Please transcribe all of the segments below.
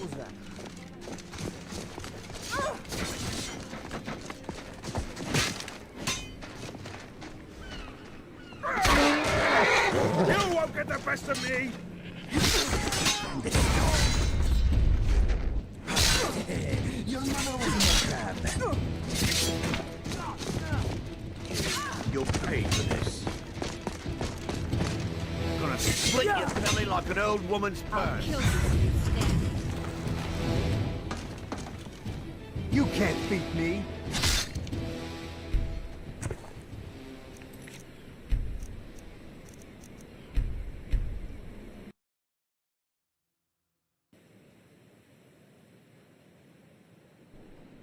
was that? You won't get the best of me! Your mother was in the crab. You'll pay for this. I'm gonna split your belly like an old woman's purse. You can't beat me.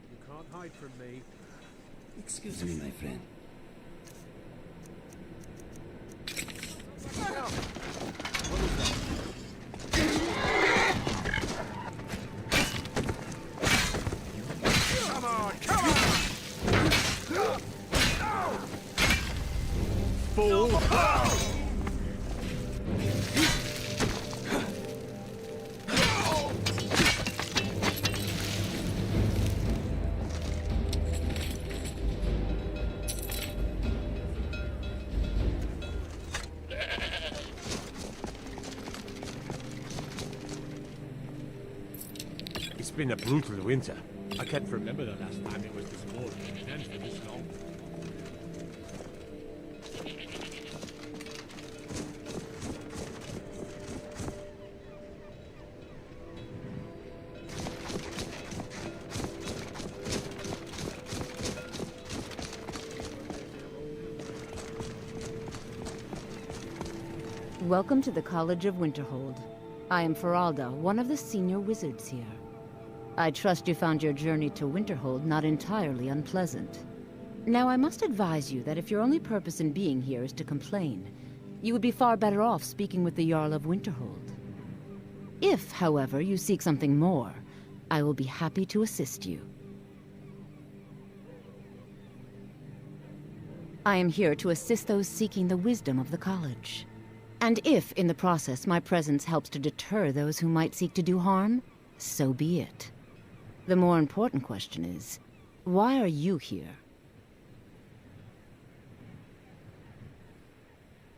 You can't hide from me. Excuse me, my friend. Come on, come on! Fool! It's been a brutal winter. I can't remember the last time it was this cold and intense for this long. Welcome to the College of Winterhold. I am Feralda, one of the senior wizards here. I trust you found your journey to Winterhold not entirely unpleasant. Now, I must advise you that if your only purpose in being here is to complain, you would be far better off speaking with the Jarl of Winterhold. If, however, you seek something more, I will be happy to assist you. I am here to assist those seeking the wisdom of the college. And if, in the process, my presence helps to deter those who might seek to do harm, so be it. The more important question is, why are you here?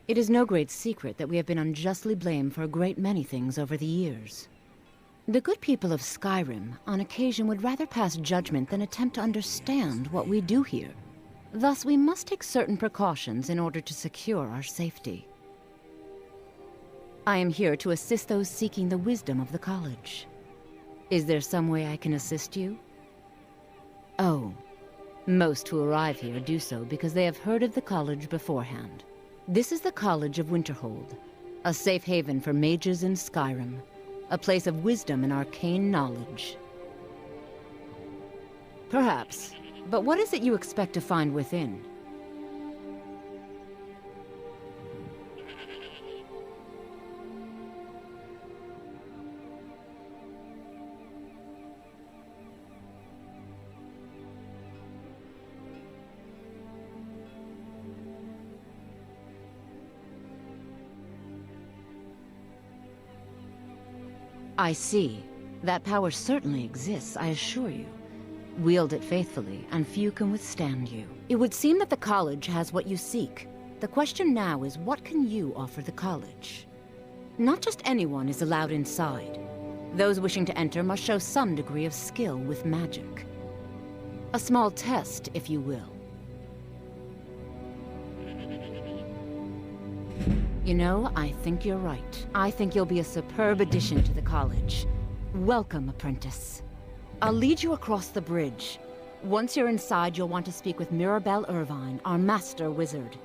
It is no great secret that we have been unjustly blamed for a great many things over the years. The good people of Skyrim, on occasion, would rather pass judgment than attempt to understand what we do here. Thus, we must take certain precautions in order to secure our safety. I am here to assist those seeking the wisdom of the college. Is there some way I can assist you? Oh, most who arrive here do so because they have heard of the college beforehand. This is the College of Winterhold, a safe haven for mages in Skyrim, a place of wisdom and arcane knowledge. Perhaps, but what is it you expect to find within? I see. That power certainly exists, I assure you. Wield it faithfully, and few can withstand you. It would seem that the college has what you seek. The question now is, what can you offer the college? Not just anyone is allowed inside. Those wishing to enter must show some degree of skill with magic. A small test, if you will. You know, I think you're right. I think you'll be a superb addition to the college. Welcome, apprentice. I'll lead you across the bridge. Once you're inside, you'll want to speak with Mirabelle Irvine, our master wizard.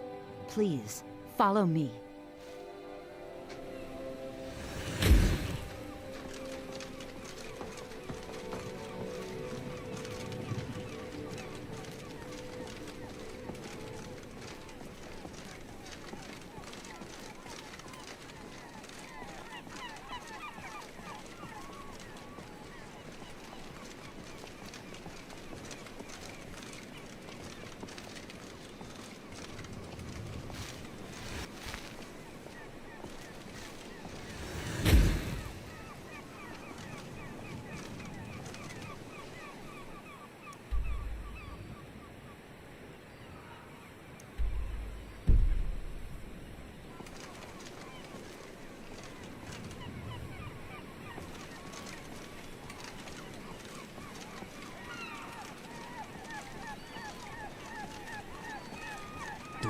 Please, follow me.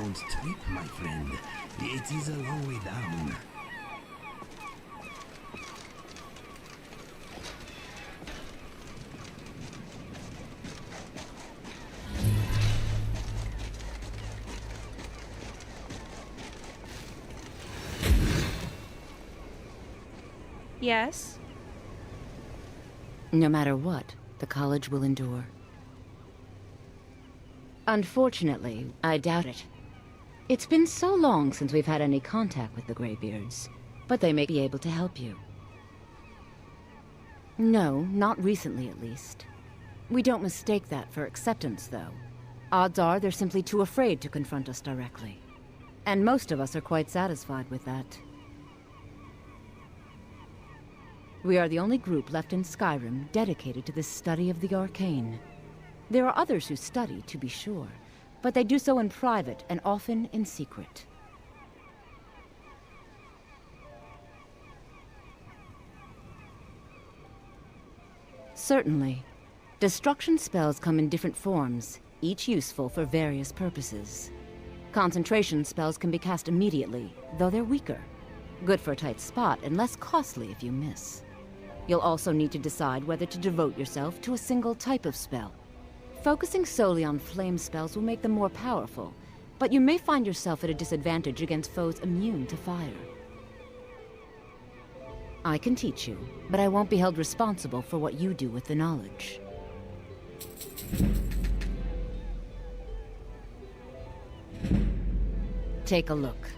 Don't trip, my friend. It is a long way down. Yes? No matter what, the college will endure. Unfortunately, I doubt it. It's been so long since we've had any contact with the Greybeards, but they may be able to help you. No, not recently at least. We don't mistake that for acceptance, though. Odds are they're simply too afraid to confront us directly. And most of us are quite satisfied with that. We are the only group left in Skyrim dedicated to the study of the arcane. There are others who study, to be sure, but they do so in private and often in secret. Certainly. Destruction spells come in different forms, each useful for various purposes. Concentration spells can be cast immediately, though they're weaker. Good for a tight spot and less costly if you miss. You'll also need to decide whether to devote yourself to a single type of spell. Focusing solely on flame spells will make them more powerful, but you may find yourself at a disadvantage against foes immune to fire. I can teach you, but I won't be held responsible for what you do with the knowledge. Take a look.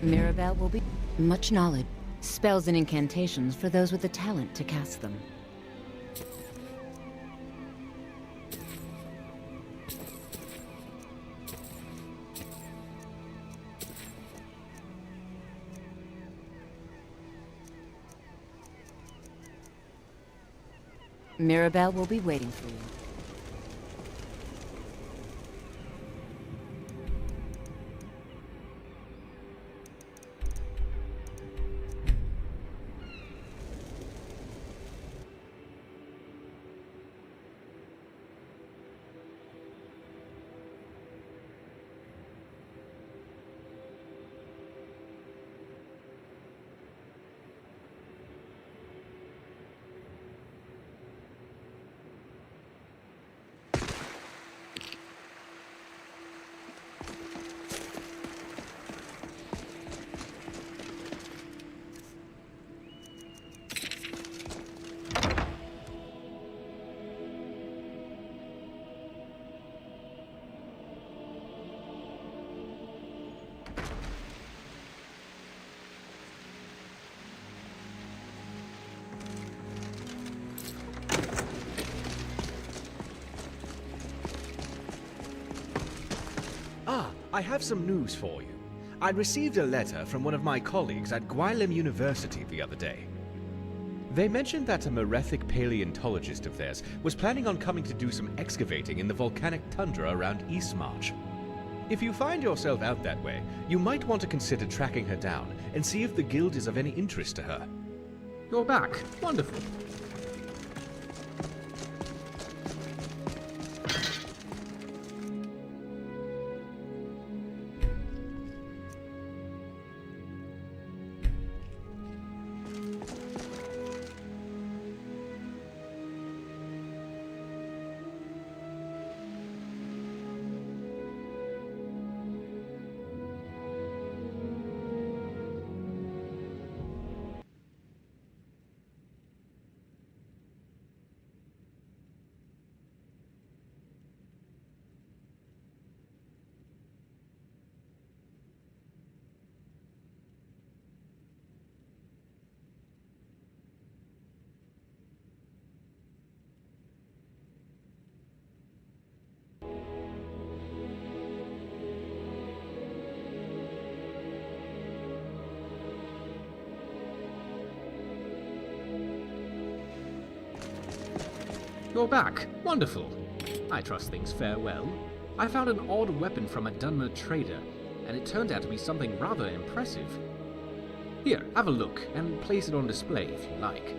Mirabelle will be much knowledge. Spells and incantations for those with the talent to cast them. Mirabelle will be waiting for you. I have some news for you. I received a letter from one of my colleagues at Elysium University the other day. They mentioned that a Merethic paleontologist of theirs was planning on coming to do some excavating in the volcanic tundra around Eastmarch. If you find yourself out that way, you might want to consider tracking her down and see if the guild is of any interest to her. You're back. Wonderful. You're back. Wonderful. I trust things fare well. I found an odd weapon from a Dunmer trader, and it turned out to be something rather impressive. Here, have a look, and place it on display if you like.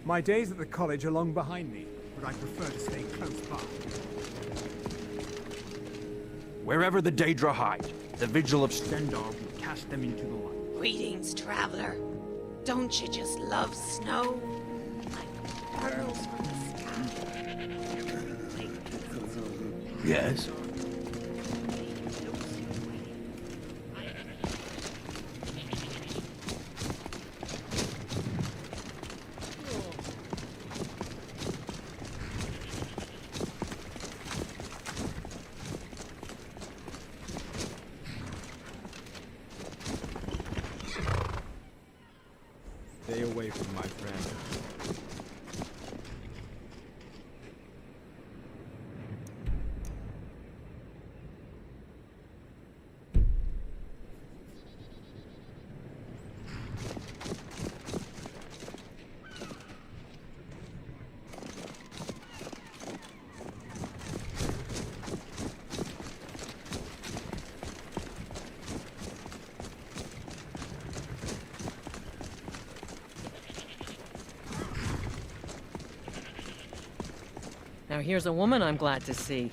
My days at the college are long behind me, but I prefer to stay close by. Wherever the Daedra hide, the vigil of Stendar will cast them into the light. Greetings, traveler. Don't you just love snow? Like pearls from the sky. Yes? Stay away from my friend. Now here's a woman I'm glad to see.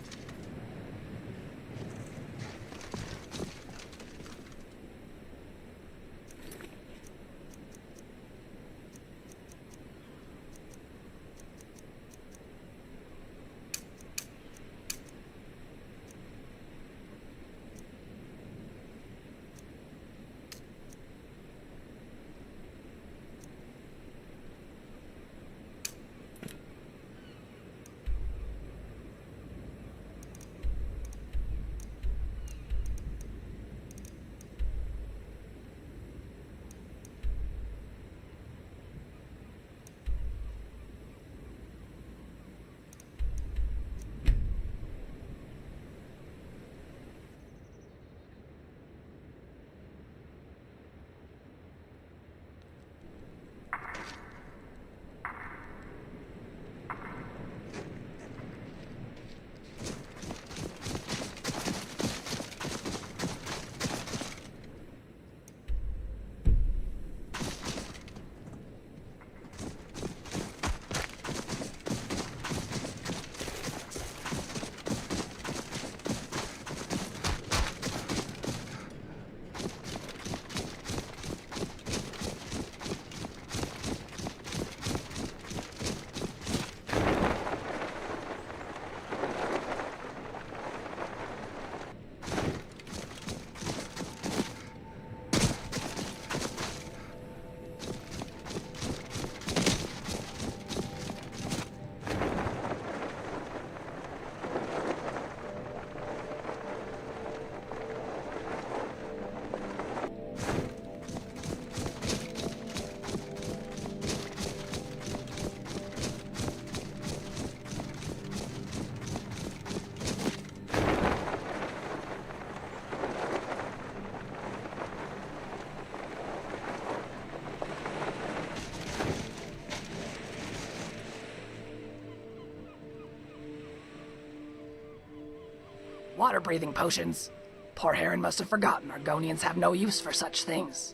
Water-breathing potions. Poor Heron must have forgotten Argonians have no use for such things.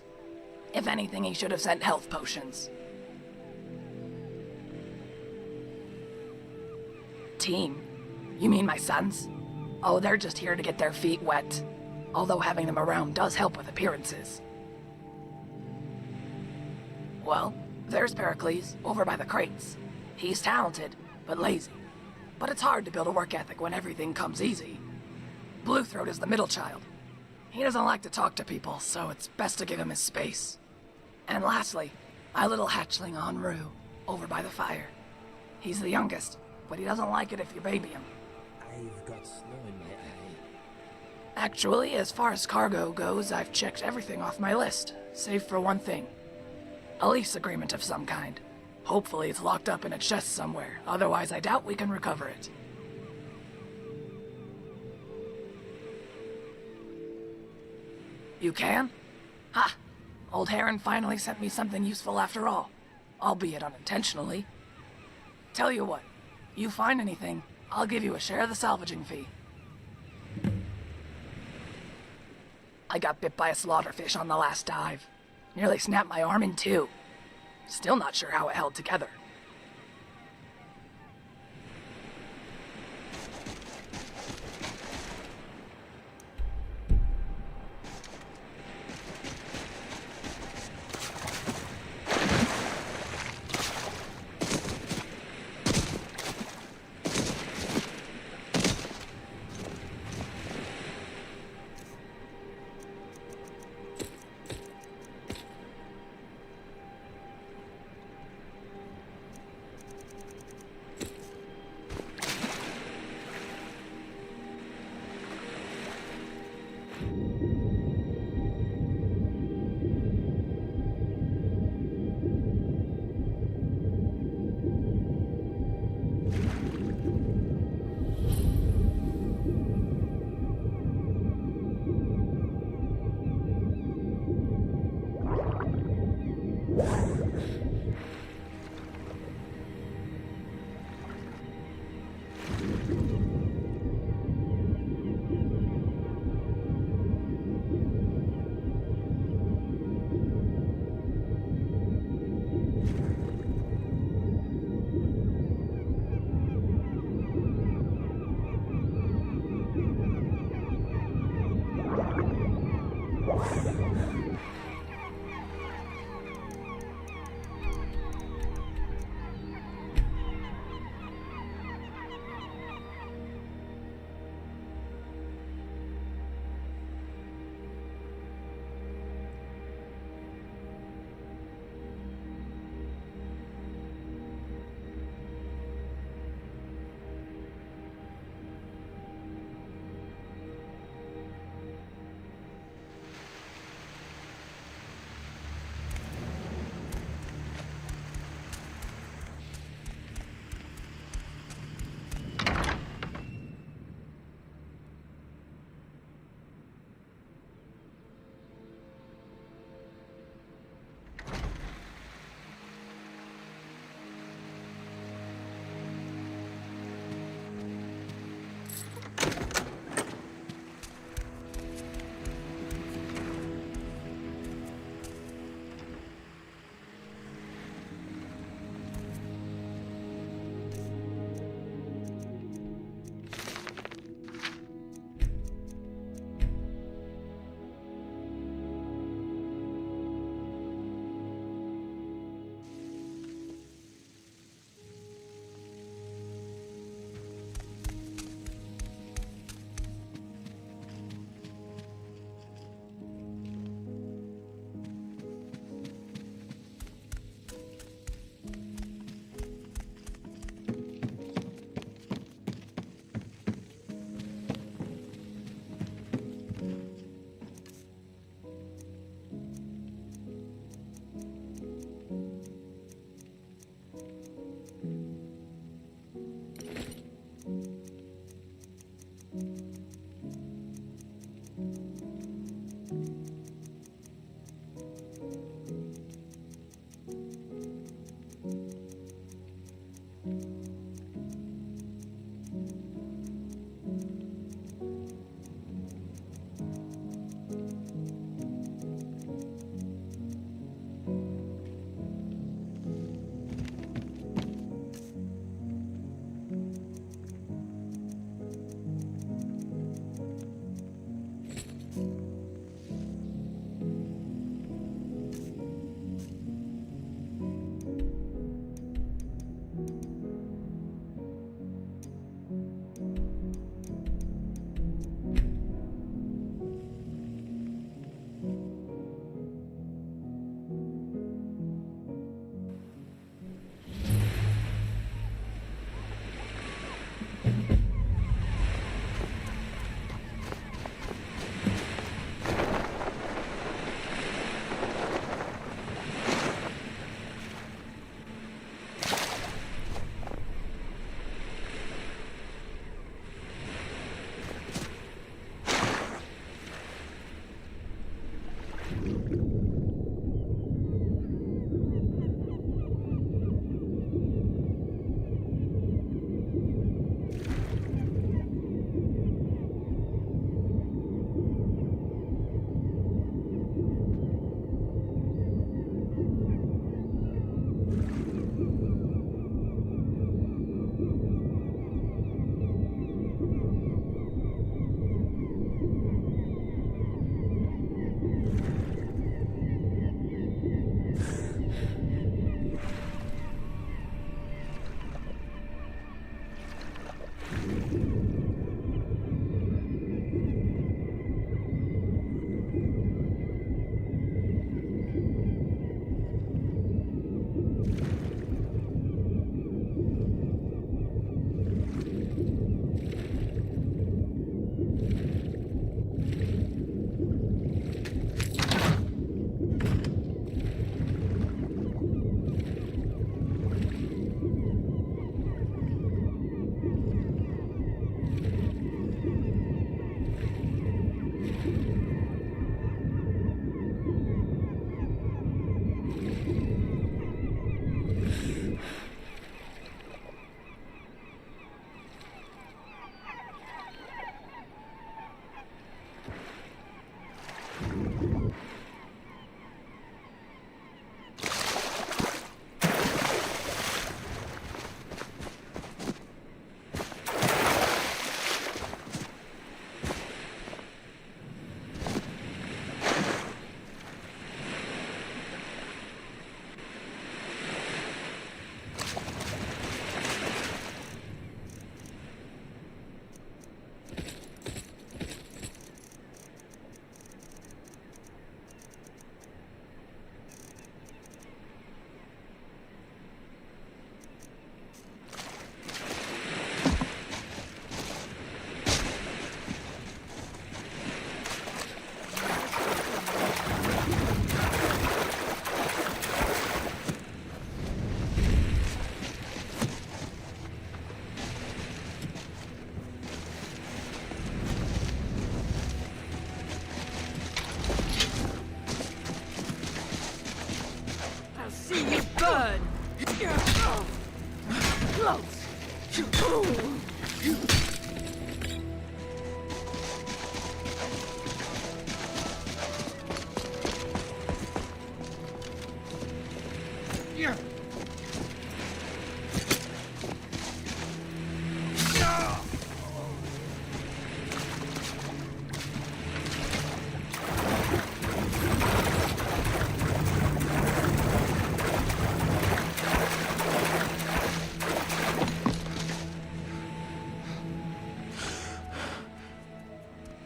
If anything, he should have sent health potions. Team? You mean my sons? Oh, they're just here to get their feet wet. Although having them around does help with appearances. Well, there's Pericles, over by the crates. He's talented, but lazy. But it's hard to build a work ethic when everything comes easy. Bluethroat is the middle child. He doesn't like to talk to people, so it's best to give him his space. And lastly, my little hatchling Enru, over by the fire. He's the youngest, but he doesn't like it if you baby him. I've got snow in my eye. Actually, as far as cargo goes, I've checked everything off my list, save for one thing. A lease agreement of some kind. Hopefully it's locked up in a chest somewhere, otherwise I doubt we can recover it. You can? Ha! Old Heron finally sent me something useful after all, albeit unintentionally. Tell you what, you find anything, I'll give you a share of the salvaging fee. I got bit by a slaughterfish on the last dive. Nearly snapped my arm in two. Still not sure how it held together.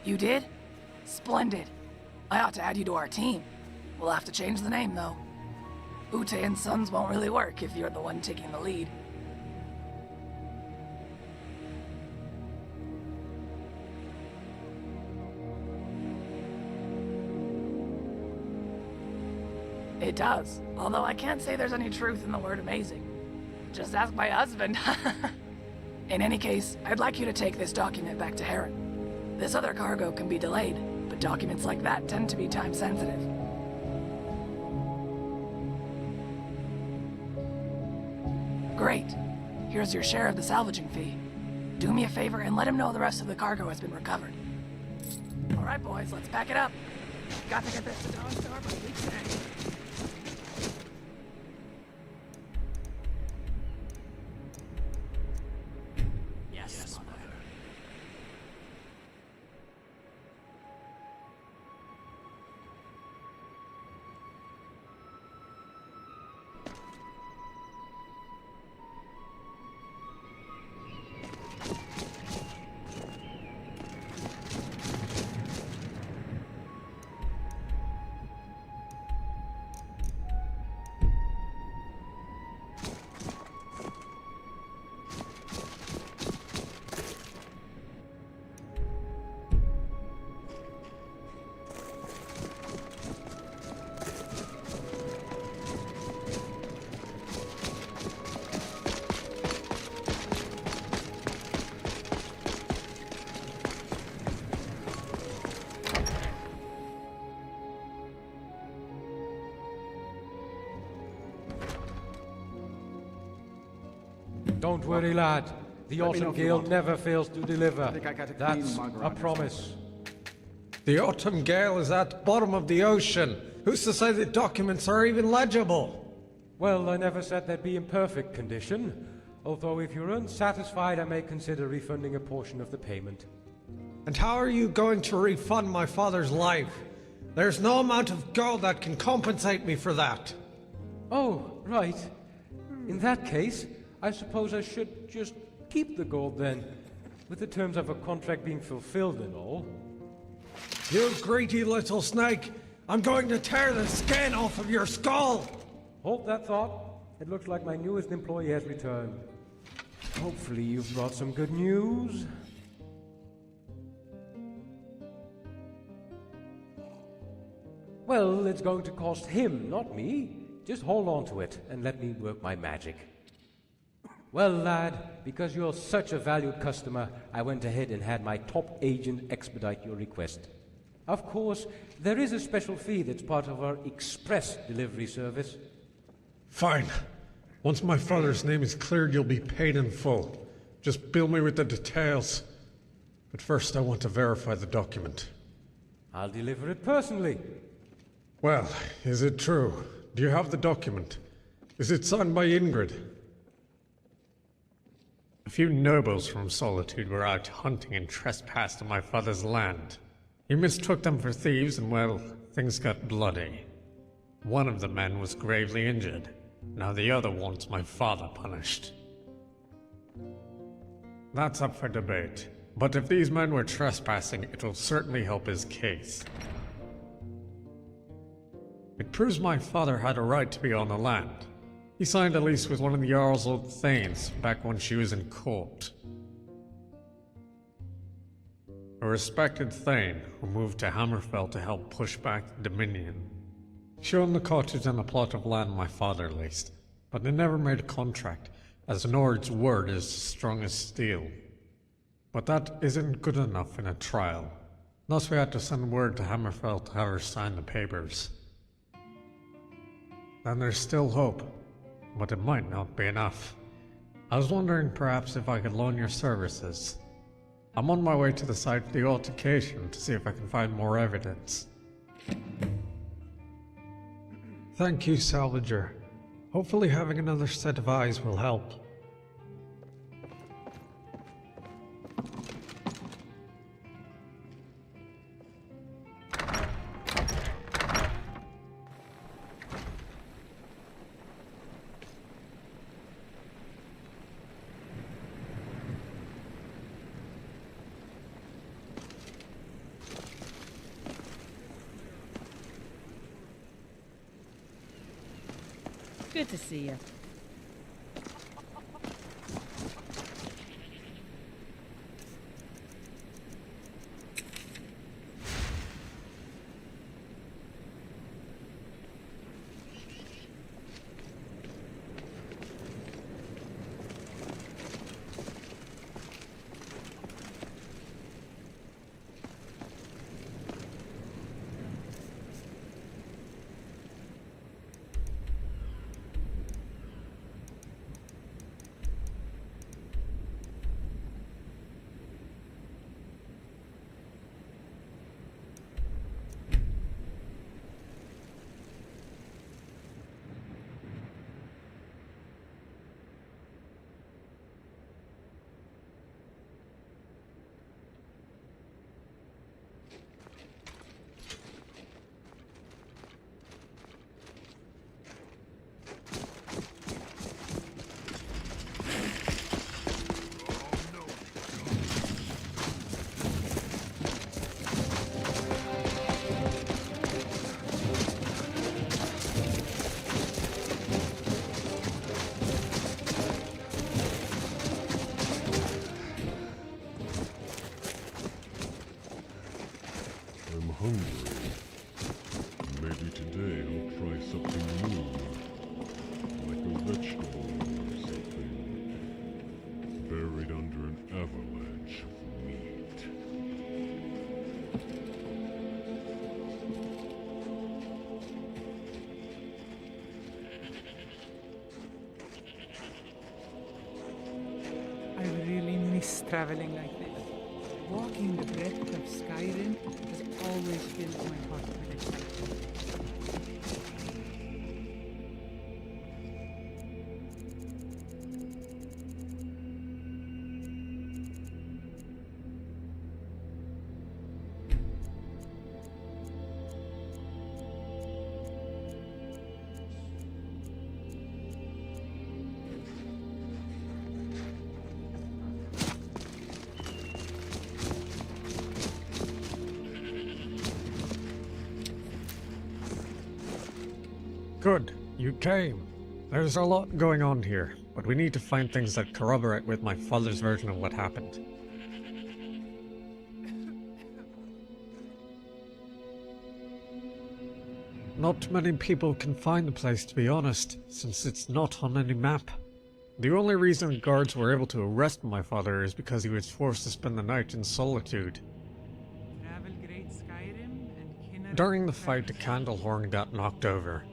You did? Splendid. I ought to add you to our team. We'll have to change the name, though. Ute and Sons won't really work if you're the one taking the lead. It does, although I can't say there's any truth in the word amazing. Just ask my husband. In any case, I'd like you to take this document back to Heron. This other cargo can be delayed, but documents like that tend to be time sensitive. Great. Here's your share of the salvaging fee. Do me a favor and let him know the rest of the cargo has been recovered. All right, boys, let's pack it up. Got to get this to Dollar Store by week's end. Yes, Mother. Don't worry, lad. The Autumn Gale never fails to deliver. That's a promise. The Autumn Gale is at the bottom of the ocean. Who's to say the documents are even legible? Well, I never said they'd be in perfect condition. Although if you're unsatisfied, I may consider refunding a portion of the payment. And how are you going to refund my father's life? There's no amount of gold that can compensate me for that. Oh, right. In that case, I suppose I should just keep the gold then, with the terms of a contract being fulfilled and all. You greedy little snake! I'm going to tear the skin off of your skull! Hold that thought. It looks like my newest employee has returned. Hopefully you've brought some good news. Well, it's going to cost him, not me. Just hold on to it and let me work my magic. Well, lad, because you're such a valued customer, I went ahead and had my top agent expedite your request. Of course, there is a special fee that's part of our express delivery service. Fine. Once my father's name is cleared, you'll be paid in full. Just bill me with the details. But first, I want to verify the document. I'll deliver it personally. Well, is it true? Do you have the document? Is it signed by Ingrid? A few nobles from Solitude were out hunting and trespassed on my father's land. He mistook them for thieves and, well, things got bloody. One of the men was gravely injured. Now the other wants my father punished. That's up for debate. But if these men were trespassing, it'll certainly help his case. It proves my father had a right to be on the land. He signed a lease with one of the Jarl's old thanes back when she was in court. A respected thane who moved to Hammerfell to help push back the Dominion. She owned the cottage and a plot of land my father leased, but they never made a contract, as Nord's word is strong as steel. But that isn't good enough in a trial. Thus we had to send word to Hammerfell to have her sign the papers. Then there's still hope, but it might not be enough. I was wondering perhaps if I could loan your services. I'm on my way to the site of the altercation to see if I can find more evidence. Thank you, Salvager. Hopefully having another set of eyes will help. Good to see you. Maybe today I'll try something new, like a vegetable or something, buried under an avalanche of meat. I really miss traveling like this. Walking the breadth of Skyrim has always filled my heart with excitement. Good, you came. There's a lot going on here, but we need to find things that corroborate with my father's version of what happened. Not many people can find the place, to be honest, since it's not on any map. The only reason guards were able to arrest my father is because he was forced to spend the night in solitude. During the fight, the candle horn got knocked over.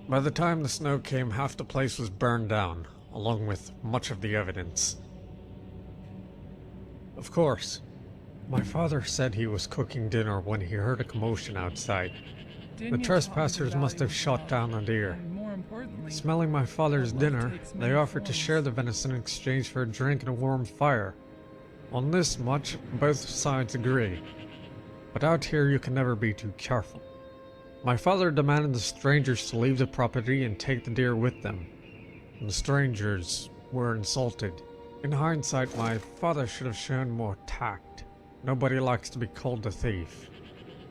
By the time the snow came, half the place was burned down, along with much of the evidence. Of course, my father said he was cooking dinner when he heard a commotion outside. The trespassers must have shot down a deer. Smelling my father's dinner, they offered to share the venison in exchange for a drink and a warm fire. On this much, both sides agree. But out here you can never be too careful. My father demanded the strangers to leave the property and take the deer with them. And the strangers were insulted. In hindsight, my father should have shown more tact. Nobody likes to be called a thief.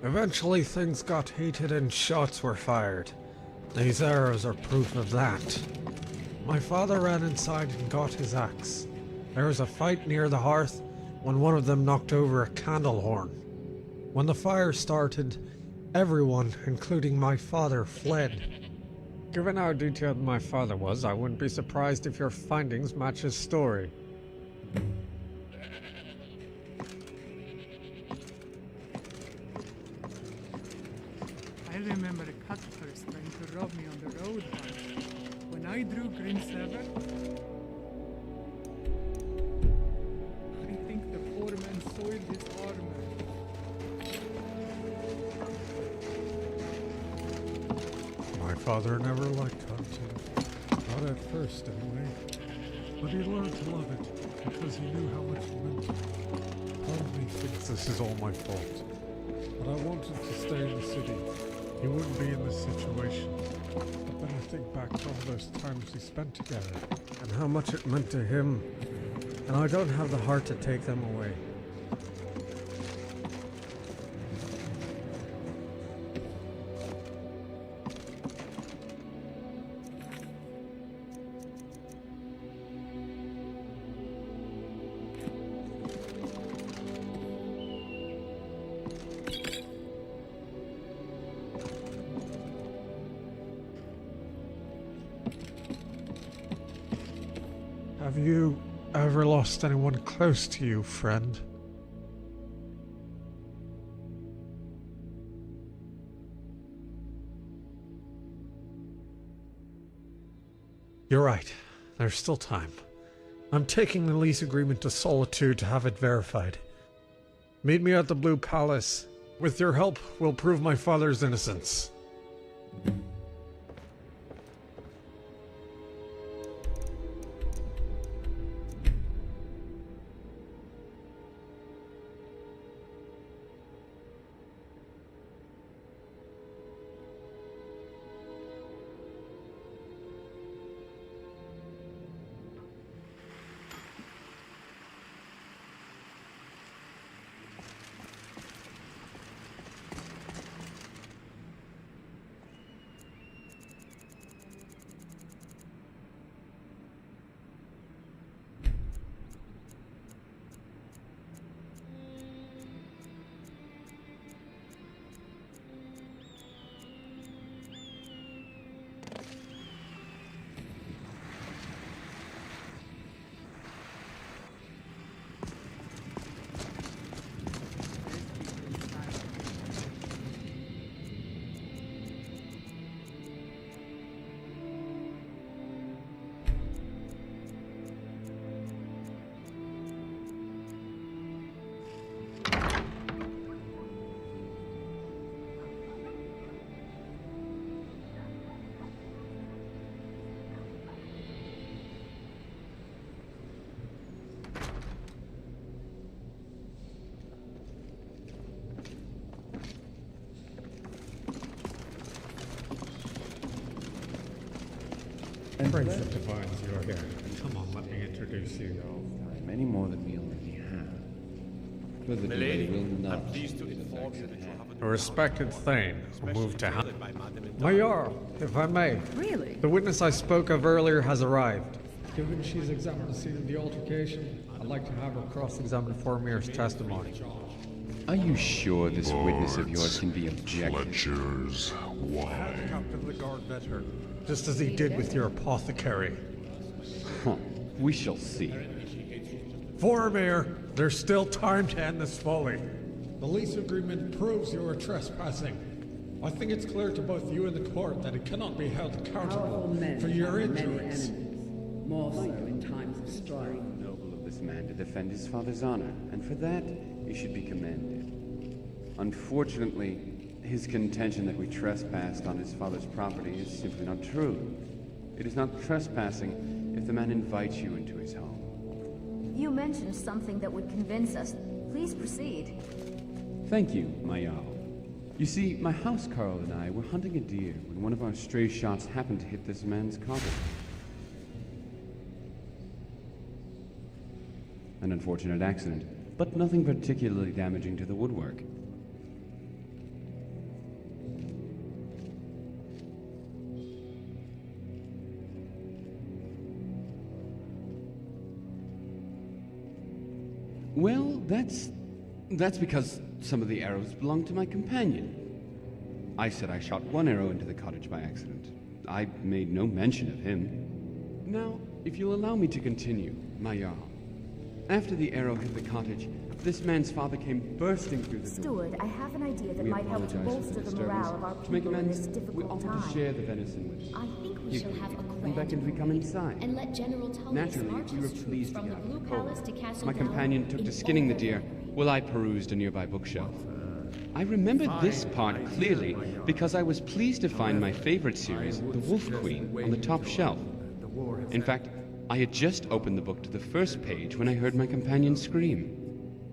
Eventually things got heated and shots were fired. These arrows are proof of that. My father ran inside and got his axe. There was a fight near the hearth when one of them knocked over a candle horn. When the fire started, everyone, including my father, fled. Given how detailed my father was, I wouldn't be surprised if your findings match his story. I remember a cutpurse trying to rob me on the road once. When I drew Grinsever, I think the poor man soiled his armor. My father never liked hunting. Not at first, anyway. But he learned to love it, because he knew how much it meant to him. Part of me thinks this is all my fault. But I wanted to stay in the city. He wouldn't be in this situation. But then I think back to all those times we spent together, and how much it meant to him. And I don't have the heart to take them away. Have you ever lost anyone close to you, friend? You're right. There's still time. I'm taking the lease agreement to Solitude to have it verified. Meet me at the Blue Palace. With your help, we'll prove my father's innocence. Friendship defines you are here. Come on, let me introduce you. Many more than we already have. Further Milady, delay will not. I'm pleased to inform you that you have A respected Thane who moved to My Jarl, if I may. Really? The witness I spoke of earlier has arrived. Given she's examined the scene of the altercation, I'd like to have her cross-examine Formir's testimony. Are you sure this witness of yours can be objected? Fletchers, why? The captain of the guard met her, just as he did with your apothecary. Huh. We shall see. Formir, there's still time to end this folly. The lease agreement proves you are trespassing. I think it's clear to both you and the court that it cannot be held accountable for your injuries. More so in times of strife. Noble of this man to defend his father's honor, and for that, he should be commended. Unfortunately, his contention that we trespassed on his father's property is simply not true. It is not trespassing if the man invites you into his home. You mentioned something that would convince us. Please proceed. Thank you, my Jarl. You see, my housecarl and I were hunting a deer when one of our stray shots happened to hit this man's cottage. An unfortunate accident, but nothing particularly damaging to the woodwork. Well, that's because some of the arrows belonged to my companion. I said I shot one arrow into the cottage by accident. I made no mention of him. Now, if you'll allow me to continue, my Jarl. After the arrow hit the cottage, this man's father came bursting through the door. Steward, I have an idea that We might help to apologize for bolster the morale of our To make people in amends, this we difficult offer time. to share the venison with you. I think we He shall have a agreed, grand and beckoned we come party, inside. and let General Tullius Naturally, march we were his troops pleased to from get the out Blue of the cold. Palace to Castle My Down companion took in to skinning the all deer, while I perused a nearby bookshelf. I remembered this part clearly because I was pleased to find my favorite series, The Wolf Queen, on the top shelf. In fact, I had just opened the book to the first page when I heard my companion scream.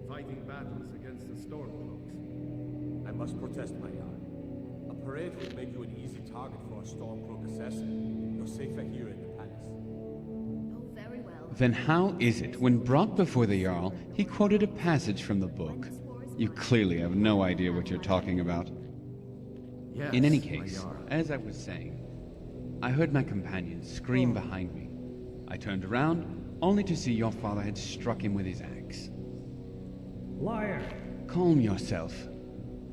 Fighting battles against the Stormcloaks. I must protest, my Jarl. A parade would make you an easy target for a Stormcloak assassin. You're safer here in the palace. Oh, very well. Then how is it, when brought before the Jarl, he quoted a passage from the book? You clearly have no idea what you're talking about. Yes, In any my case, Jarl. as I was saying, I heard my companion scream behind me. I turned around, only to see your father had struck him with his axe. Liar! Calm yourself.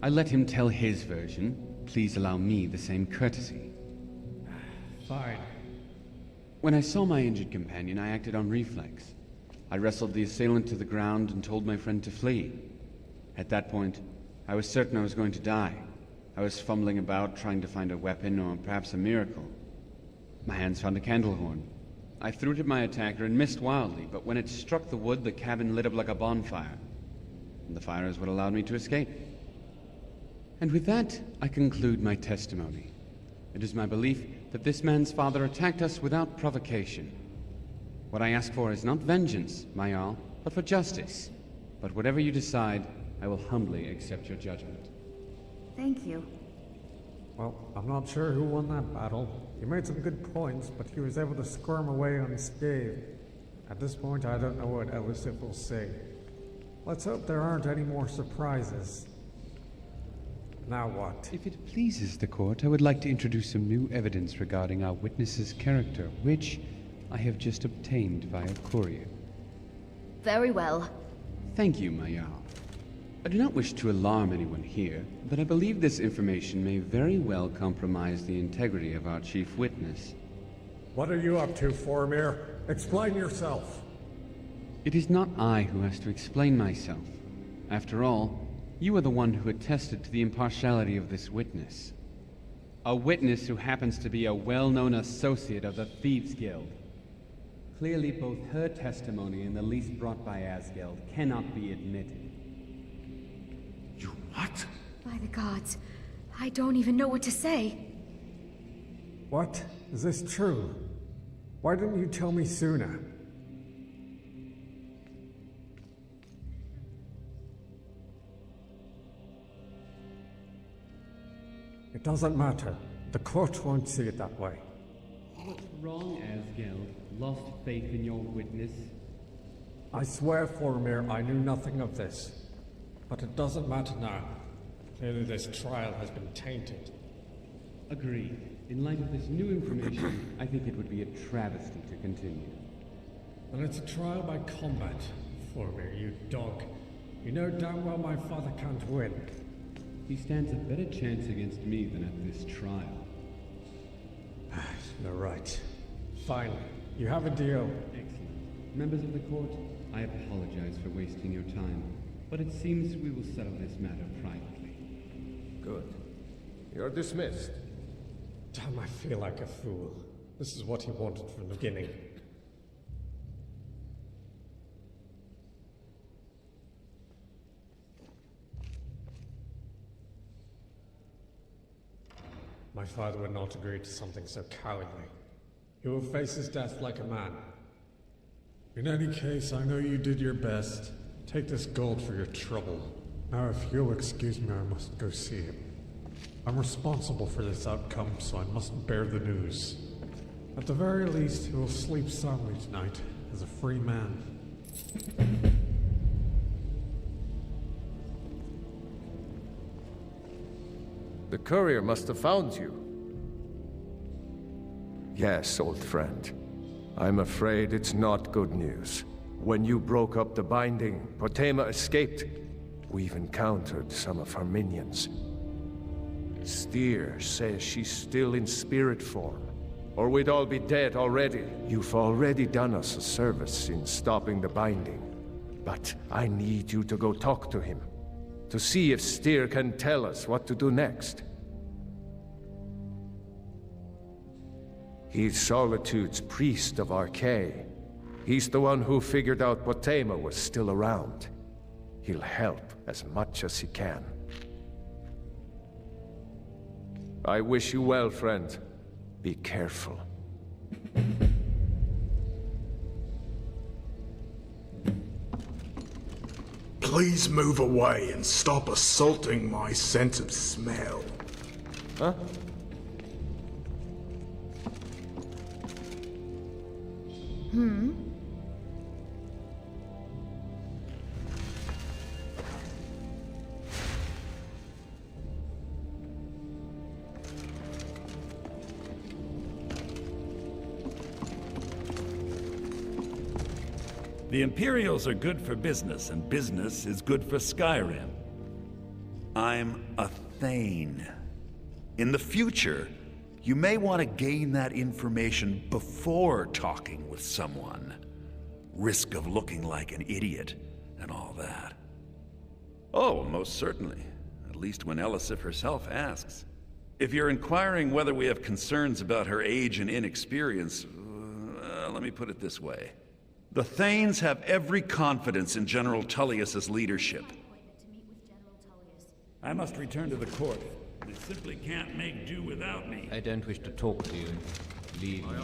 I let him tell his version. Please allow me the same courtesy. Fine. When I saw my injured companion, I acted on reflex. I wrestled the assailant to the ground and told my friend to flee. At that point, I was certain I was going to die. I was fumbling about, trying to find a weapon or perhaps a miracle. My hands found a candle horn. I threw it at my attacker and missed wildly, but when it struck the wood, the cabin lit up like a bonfire. And the fire is what allowed me to escape. And with that, I conclude my testimony. It is my belief that this man's father attacked us without provocation. What I ask for is not vengeance, my Jarl, but for justice. But whatever you decide, I will humbly accept your judgment. Thank you. Well, I'm not sure who won that battle. He made some good points, but he was able to squirm away unscathed. At this point, I don't know what Elysium will say. Let's hope there aren't any more surprises. Now what? If it pleases the court, I would like to introduce some new evidence regarding our witness's character, which I have just obtained via courier. Very well. Thank you, my Jarl. I do not wish to alarm anyone here, but I believe this information may very well compromise the integrity of our chief witness. What are you up to, Formir? Explain yourself. It is not I who has to explain myself. After all, you are the one who attested to the impartiality of this witness. A witness who happens to be a well-known associate of the Thieves' Guild. Clearly, both her testimony and the lease brought by Asgeld cannot be admitted. You what? By the gods, I don't even know what to say. What? Is this true? Why didn't you tell me sooner? It doesn't matter. The court won't see it that way. What's wrong, Asgeld? Lost faith in your witness? I swear, Formir, I knew nothing of this. But it doesn't matter now. Clearly this trial has been tainted. Agreed. In light of this new information, I think it would be a travesty to continue. And it's a trial by combat, Formir, you dog. You know damn well my father can't win. He stands a better chance against me than at this trial. You're right. Fine. You have a deal. Excellent. Members of the court, I apologize for wasting your time, but it seems we will settle this matter privately. Good. You're dismissed. Damn, I feel like a fool. This is what he wanted from the beginning. My father would not agree to something so cowardly. He will face his death like a man. In any case, I know you did your best. Take this gold for your trouble. Now, if you'll excuse me, I must go see him. I'm responsible for this outcome, so I must bear the news. At the very least, he will sleep soundly tonight, as a free man. The courier must have found you. Yes, old friend. I'm afraid it's not good news. When you broke up the binding, Potema escaped. We've encountered some of her minions. Steer says she's still in spirit form, or we'd all be dead already. You've already done us a service in stopping the binding, but I need you to go talk to him, to see if Steer can tell us what to do next. He's Solitude's priest of Archay. He's the one who figured out Potema was still around. He'll help as much as he can. I wish you well, friend. Be careful. Please move away and stop assaulting my sense of smell. Huh? The Imperials are good for business, and business is good for Skyrim. I'm a Thane. In the future, You may want to gain that information before talking with someone. Risk of looking like an idiot and all that. Oh, most certainly. At least when Elisif herself asks. If you're inquiring whether we have concerns about her age and inexperience, let me put it this way. The Thanes have every confidence in General Tullius's leadership. I must return to the court. They simply can't make do without me. I don't wish to talk to you. Leave me.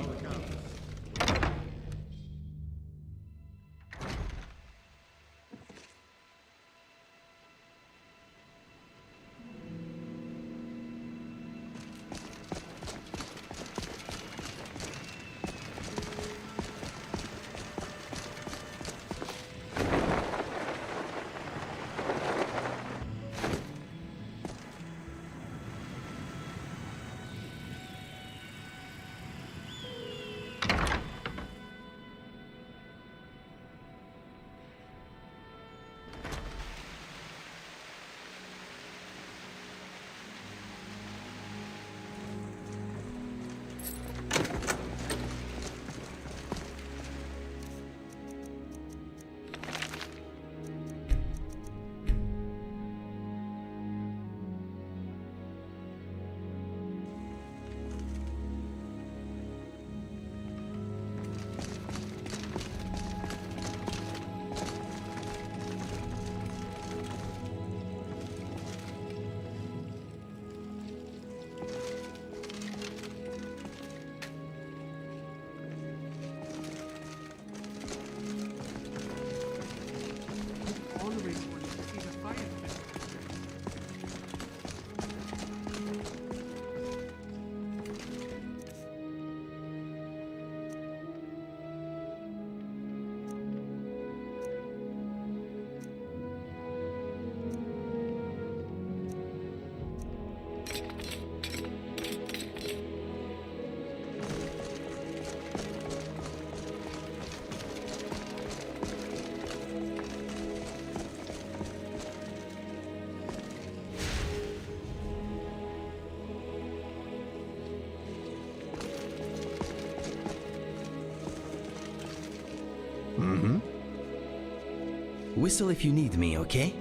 Whistle if you need me, okay?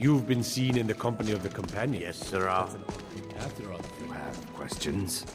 You've been seen in the company of the companion. Yes, sirrah. After all, if you have questions.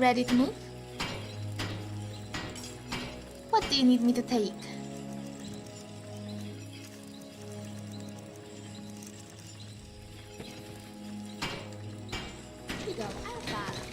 ready to move? What do you need me to take? Here you go. I have that.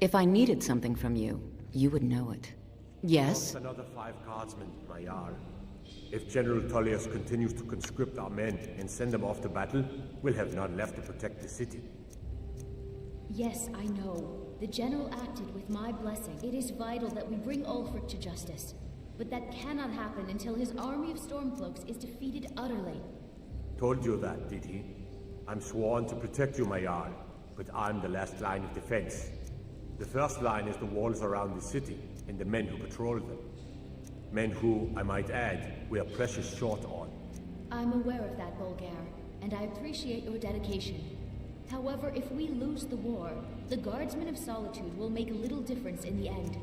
If I needed something from you, you would know it. Yes? Another 5 guardsmen, my Jarl. If General Tullius continues to conscript our men and send them off to battle, we'll have none left to protect the city. Yes, I know. The General acted with my blessing. It is vital that we bring Ulfric to justice. But that cannot happen until his army of Stormcloaks is defeated utterly. Told you that, did he? I'm sworn to protect you, my Jarl, but I'm the last line of defense. The first line is the walls around the city, and the men who patrol them. Men who, I might add, we are precious short on. I'm aware of that, Bulgar, and I appreciate your dedication. However, if we lose the war, the Guardsmen of Solitude will make little difference in the end.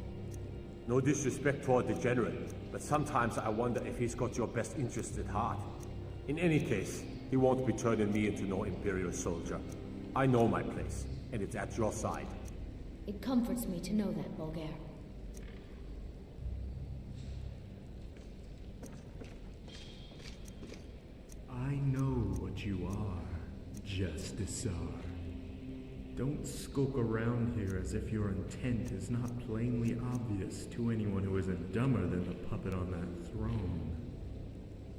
No disrespect toward the General, but sometimes I wonder if he's got your best interest at heart. In any case, he won't be turning me into no Imperial soldier. I know my place, and it's at your side. It comforts me to know that, Bulgar. I know what you are, Justicar. Don't skulk around here as if your intent is not plainly obvious to anyone who isn't dumber than the puppet on that throne.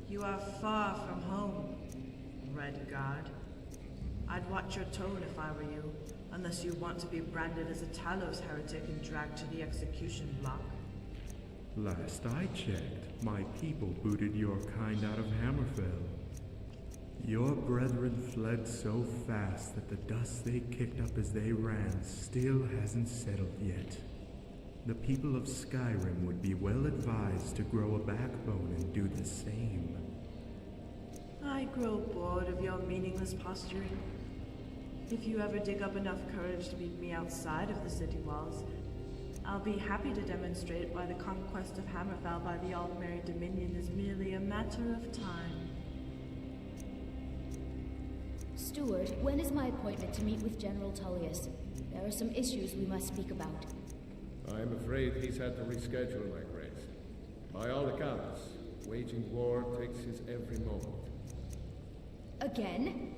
You are far from home, Red Guard. I'd watch your tone if I were you, unless you want to be branded as a Talos heretic and dragged to the execution block. Last I checked, my people booted your kind out of Hammerfell. Your brethren fled so fast that the dust they kicked up as they ran still hasn't settled yet. The people of Skyrim would be well advised to grow a backbone and do the same. I grow bored of your meaningless posturing. If you ever dig up enough courage to meet me outside of the city walls, I'll be happy to demonstrate why the conquest of Hammerfell by the Aldmeri Dominion is merely a matter of time. Steward, when is my appointment to meet with General Tullius? There are some issues we must speak about. I'm afraid he's had to reschedule, my grace. By all accounts, waging war takes his every moment. Again?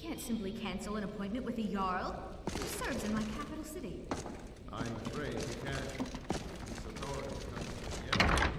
Can't simply cancel an appointment with a Jarl. Who serves in my capital city? I'm afraid you can't. These authorities come together.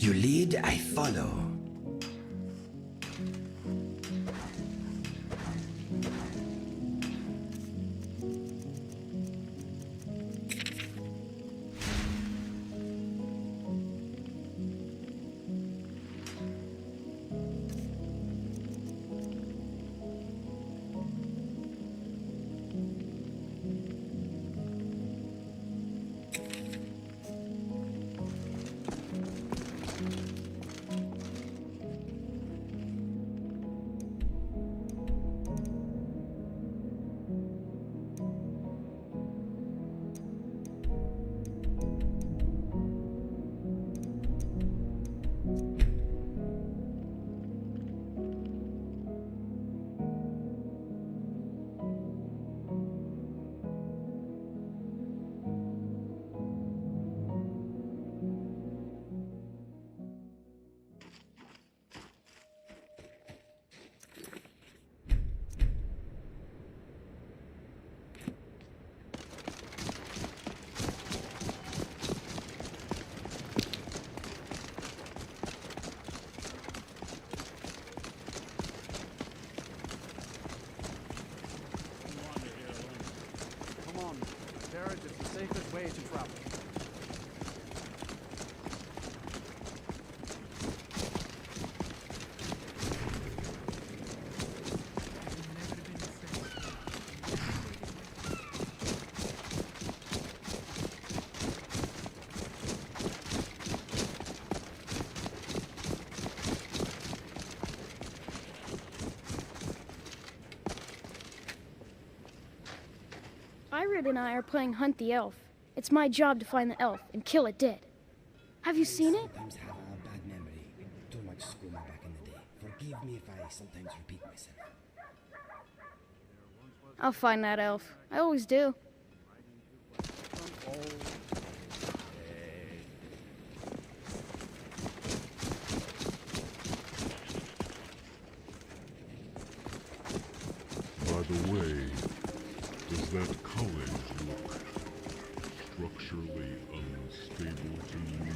You lead, I follow. safest way to travel. Irid and I are playing Hunt the Elf. It's my job to find the elf and kill it dead. Have you seen it? Sometimes have a bad memory. Too much schooling back in the day. Forgive me if I sometimes repeat myself. There once was I'll find that elf. I always do. By the way, does that college look structurally unstable to you?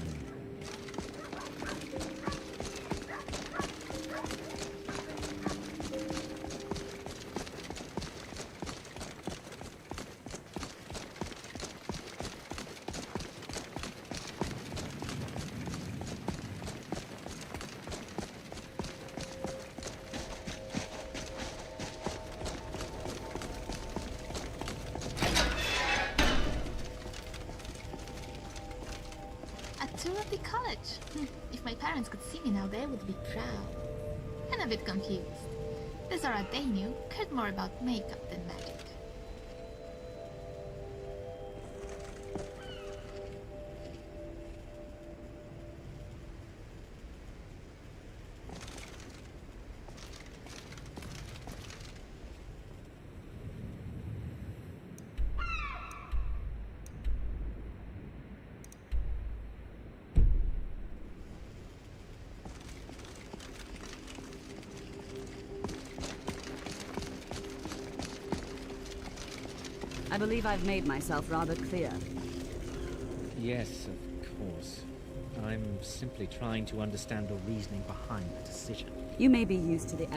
Tour of the college. If my parents could see me now, they would be proud. And a bit confused. This Zara they knew cared more about makeup than magic. I believe I've made myself rather clear. Yes, of course. I'm simply trying to understand the reasoning behind the decision. You may be used to the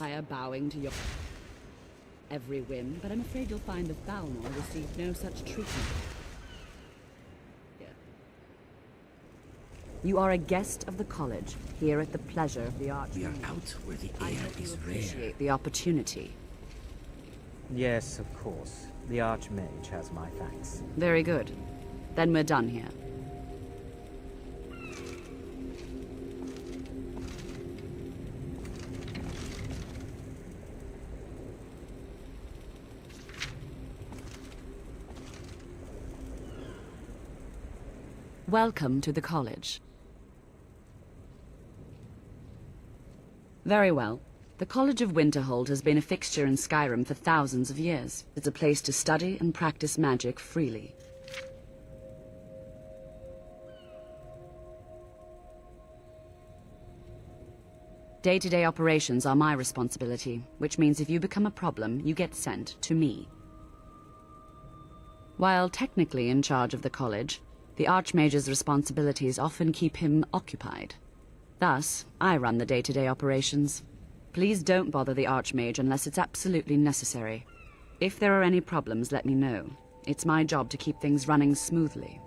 Empire bowing to your every whim, but I'm afraid you'll find the Thalmor received no such treatment. You are a guest of the college, here at the pleasure of the Archmage. We are out where the I air hope you is appreciate rare. the opportunity. Yes, of course. The Archmage has my thanks. Very good. Then we're done here. Welcome to the college. Very well. The College of Winterhold has been a fixture in Skyrim for thousands of years. It's a place to study and practice magic freely. Day-to-day operations are my responsibility, which means if you become a problem, you get sent to me. While technically in charge of the college, the Archmage's responsibilities often keep him occupied. Thus, I run the day-to-day operations. Please don't bother the Archmage unless it's absolutely necessary. If there are any problems, let me know. It's my job to keep things running smoothly.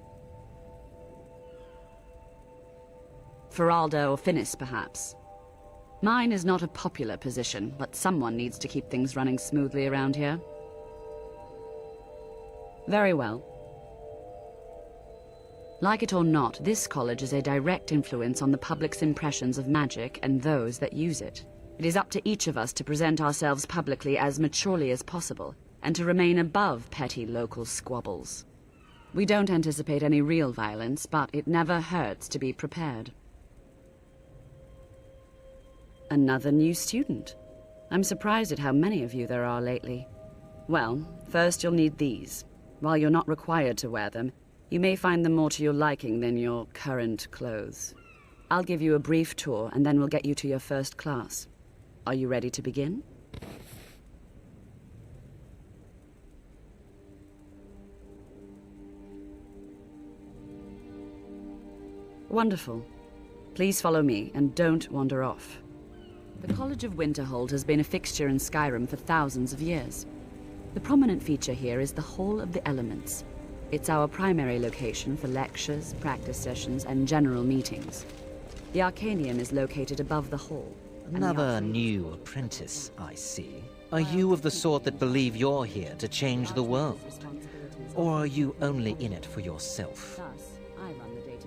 Feralda or Finis, perhaps. Mine is not a popular position, but someone needs to keep things running smoothly around here. Very well. Like it or not, this college is a direct influence on the public's impressions of magic and those that use it. It is up to each of us to present ourselves publicly as maturely as possible, and to remain above petty local squabbles. We don't anticipate any real violence, but it never hurts to be prepared. Another new student. I'm surprised at how many of you there are lately. Well, first you'll need these. While you're not required to wear them, you may find them more to your liking than your current clothes. I'll give you a brief tour, and then we'll get you to your first class. Are you ready to begin? Wonderful. Please follow me, and don't wander off. The College of Winterhold has been a fixture in Skyrim for thousands of years. The prominent feature here is the Hall of the Elements. It's our primary location for lectures, practice sessions, and general meetings. The Arcanium is located above the hall. Another new apprentice, I see. Are you of the sort that believe you're here to change the world? Or are you only in it for yourself?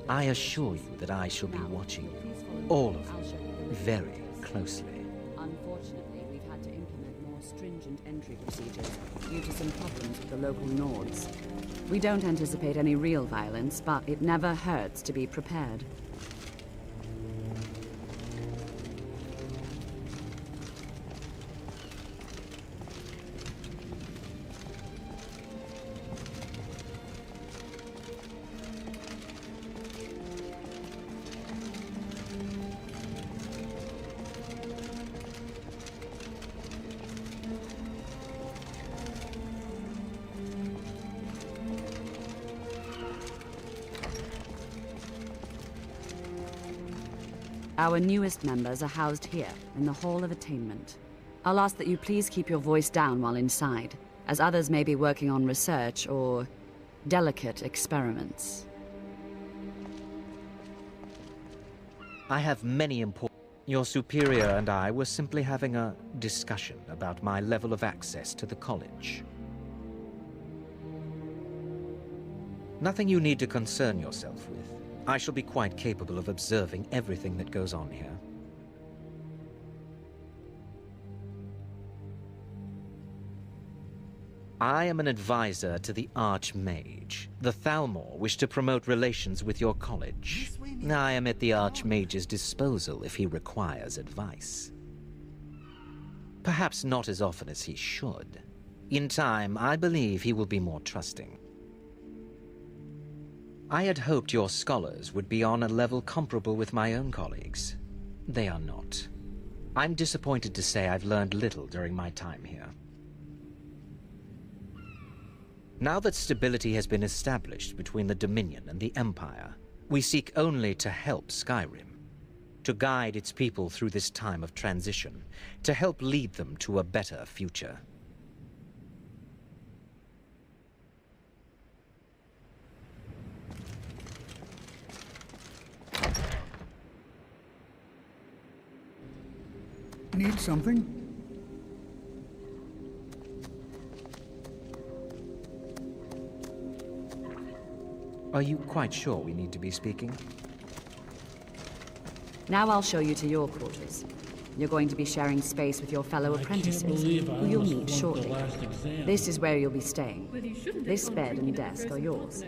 I assure you that I shall be watching you, all of you, very closely. Unfortunately, we've had to implement more stringent entry procedures due to some problems with the local Nords. We don't anticipate any real violence, but it never hurts to be prepared. Our newest members are housed here, in the Hall of Attainment. I'll ask that you please keep your voice down while inside, as others may be working on research or delicate experiments. I have many important... Your superior and I were simply having a discussion about my level of access to the college. Nothing you need to concern yourself with. I shall be quite capable of observing everything that goes on here. I am an advisor to the Archmage. The Thalmor wish to promote relations with your college. I am at the Archmage's disposal if he requires advice. Perhaps not as often as he should. In time, I believe he will be more trusting. I had hoped your scholars would be on a level comparable with my own colleagues. They are not. I'm disappointed to say I've learned little during my time here. Now that stability has been established between the Dominion and the Empire, we seek only to help Skyrim, to guide its people through this time of transition, to help lead them to a better future. Need something? Are you quite sure we need to be speaking? Now I'll show you to your quarters. You're going to be sharing space with your fellow apprentices, who you'll meet shortly. This is where you'll be staying. This bed and desk are yours.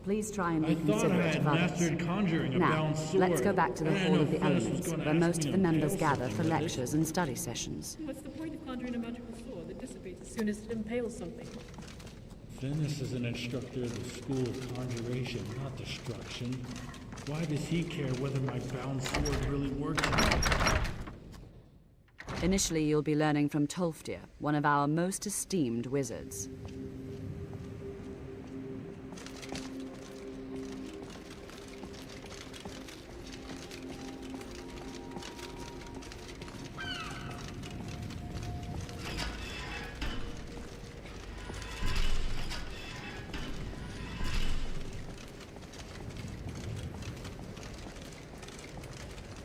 Please try and be considerate of others. Now, let's go back to the Hall of the Elements, where most of the members gather for lectures and study sessions. What's the point of conjuring a magical sword that dissipates as soon as it impales something? Finis is an instructor of the School of Conjuration, not Destruction. Why does he care whether my bound sword really works or not? Initially, you'll be learning from Tolfdir, one of our most esteemed wizards.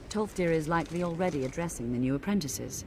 Tolfdir is likely already addressing the new apprentices.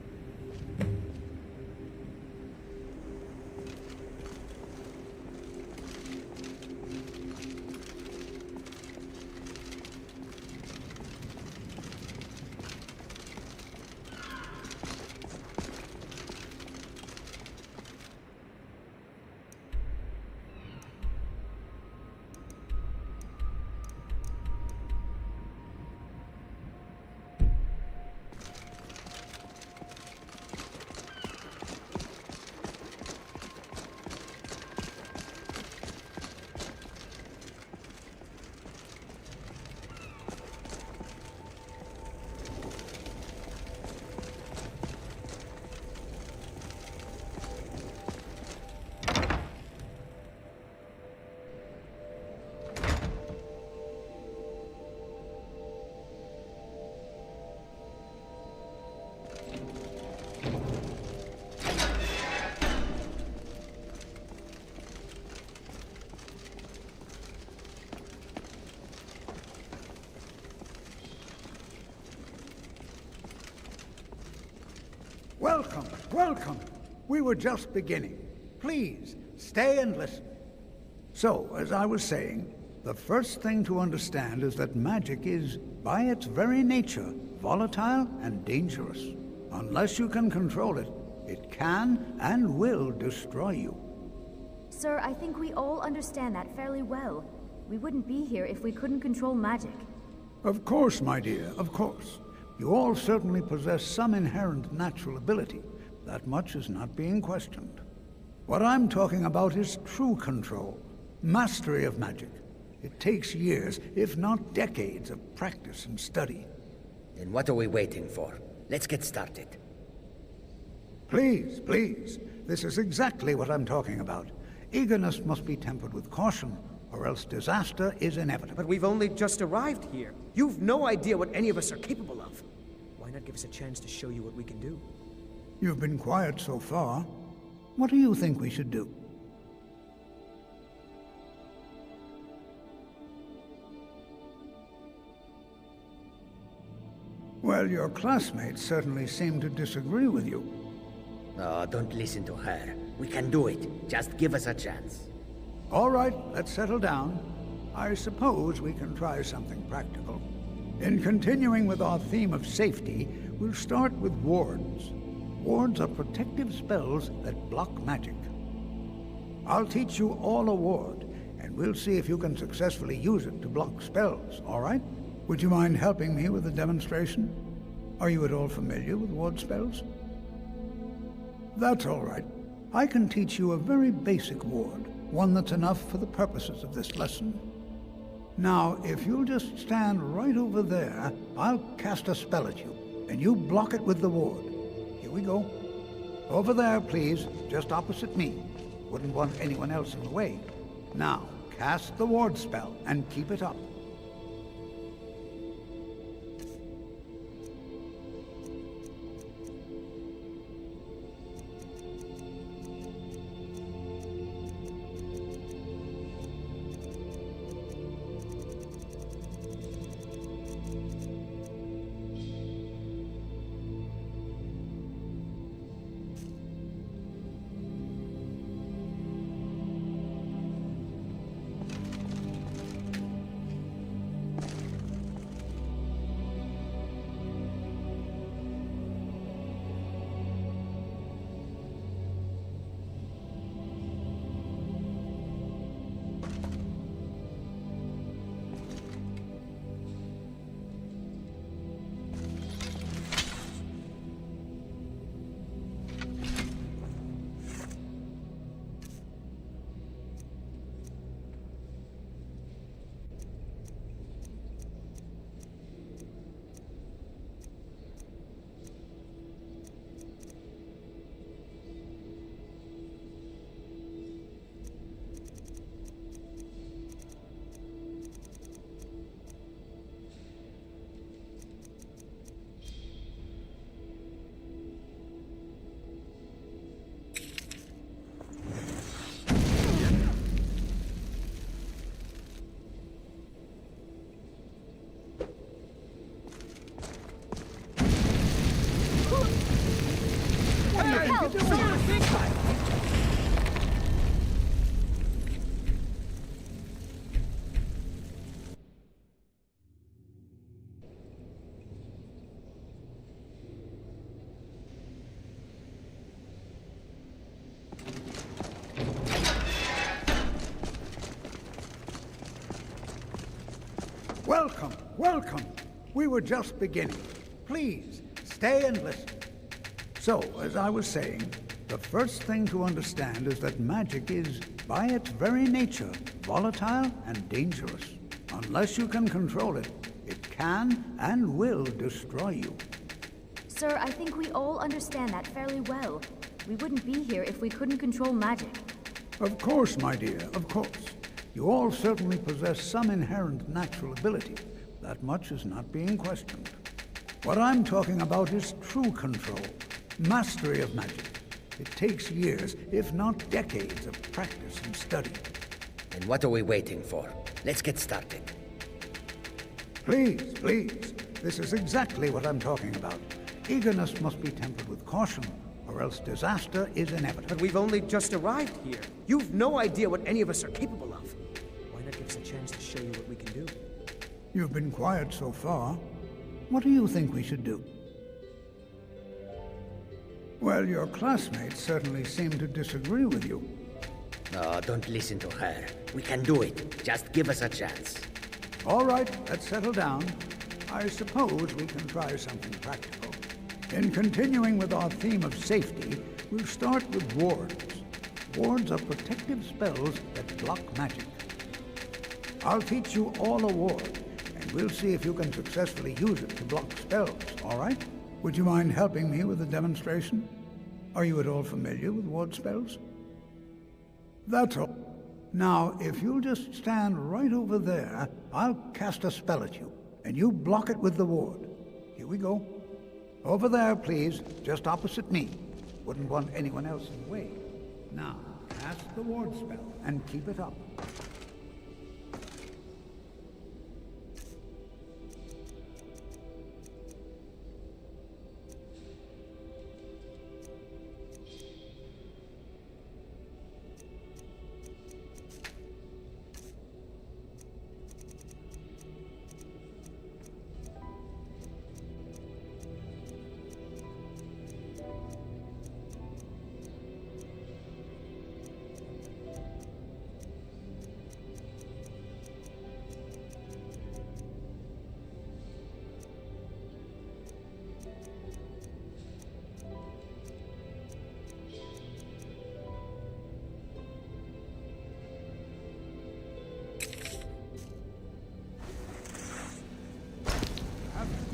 Welcome, welcome. We were just beginning. Please, stay and listen. So, as I was saying, the first thing to understand is that magic is, by its very nature, volatile and dangerous. Unless you can control it, it can and will destroy you. Sir, I think we all understand that fairly well. We wouldn't be here if we couldn't control magic. Of course, my dear, of course. You all certainly possess some inherent natural ability. That much is not being questioned. What I'm talking about is true control, mastery of magic. It takes years, if not decades, of practice and study. Then what are we waiting for? Let's get started. Please, please. This is exactly what I'm talking about. Eagerness must be tempered with caution, or else disaster is inevitable. But we've only just arrived here. You've no idea what any of us are capable of. not give us a chance to show you what we can do? You've been quiet so far. What do you think we should do? Well, your classmates certainly seem to disagree with you. Oh, don't listen to her. We can do it. Just give us a chance. All right, let's settle down. I suppose we can try something practical. In continuing with our theme of safety, we'll start with wards. Wards are protective spells that block magic. I'll teach you all a ward, and we'll see if you can successfully use it to block spells, all right? Would you mind helping me with the demonstration? Are you at all familiar with ward spells? That's all right. I can teach you a very basic ward, one that's enough for the purposes of this lesson. Now, if you'll just stand right over there, I'll cast a spell at you, and you block it with the ward. Here we go. Over there, please, just opposite me. Wouldn't want anyone else in the way. Now, cast the ward spell, and keep it up. Welcome, welcome. We were just beginning. Please, stay and listen. So, as I was saying, the first thing to understand is that magic is, by its very nature, volatile and dangerous. Unless you can control it, it can and will destroy you. Sir, I think we all understand that fairly well. We wouldn't be here if we couldn't control magic. Of course, my dear, of course. You all certainly possess some inherent natural ability. That much is not being questioned. What I'm talking about is true control, mastery of magic. It takes years, if not decades, of practice and study. And what are we waiting for? Let's get started. Please, please. This is exactly what I'm talking about. Eagerness must be tempered with caution, or else disaster is inevitable. But we've only just arrived here. You've no idea what any of us are capable of. Why not give us a chance to show you what we can do? You've been quiet so far. What do you think we should do? Well, your classmates certainly seem to disagree with you. Oh, don't listen to her. We can do it. Just give us a chance. All right, let's settle down. I suppose we can try something practical. In continuing with our theme of safety, we'll start with wards. Wards are protective spells that block magic. I'll teach you all a ward, and we'll see if you can successfully use it to block spells, all right? Would you mind helping me with the demonstration? Are you at all familiar with ward spells? That's all. Now, if you'll just stand right over there, I'll cast a spell at you, and you block it with the ward. Here we go. Over there, please, just opposite me. Wouldn't want anyone else in the way. Now, cast the ward spell and keep it up.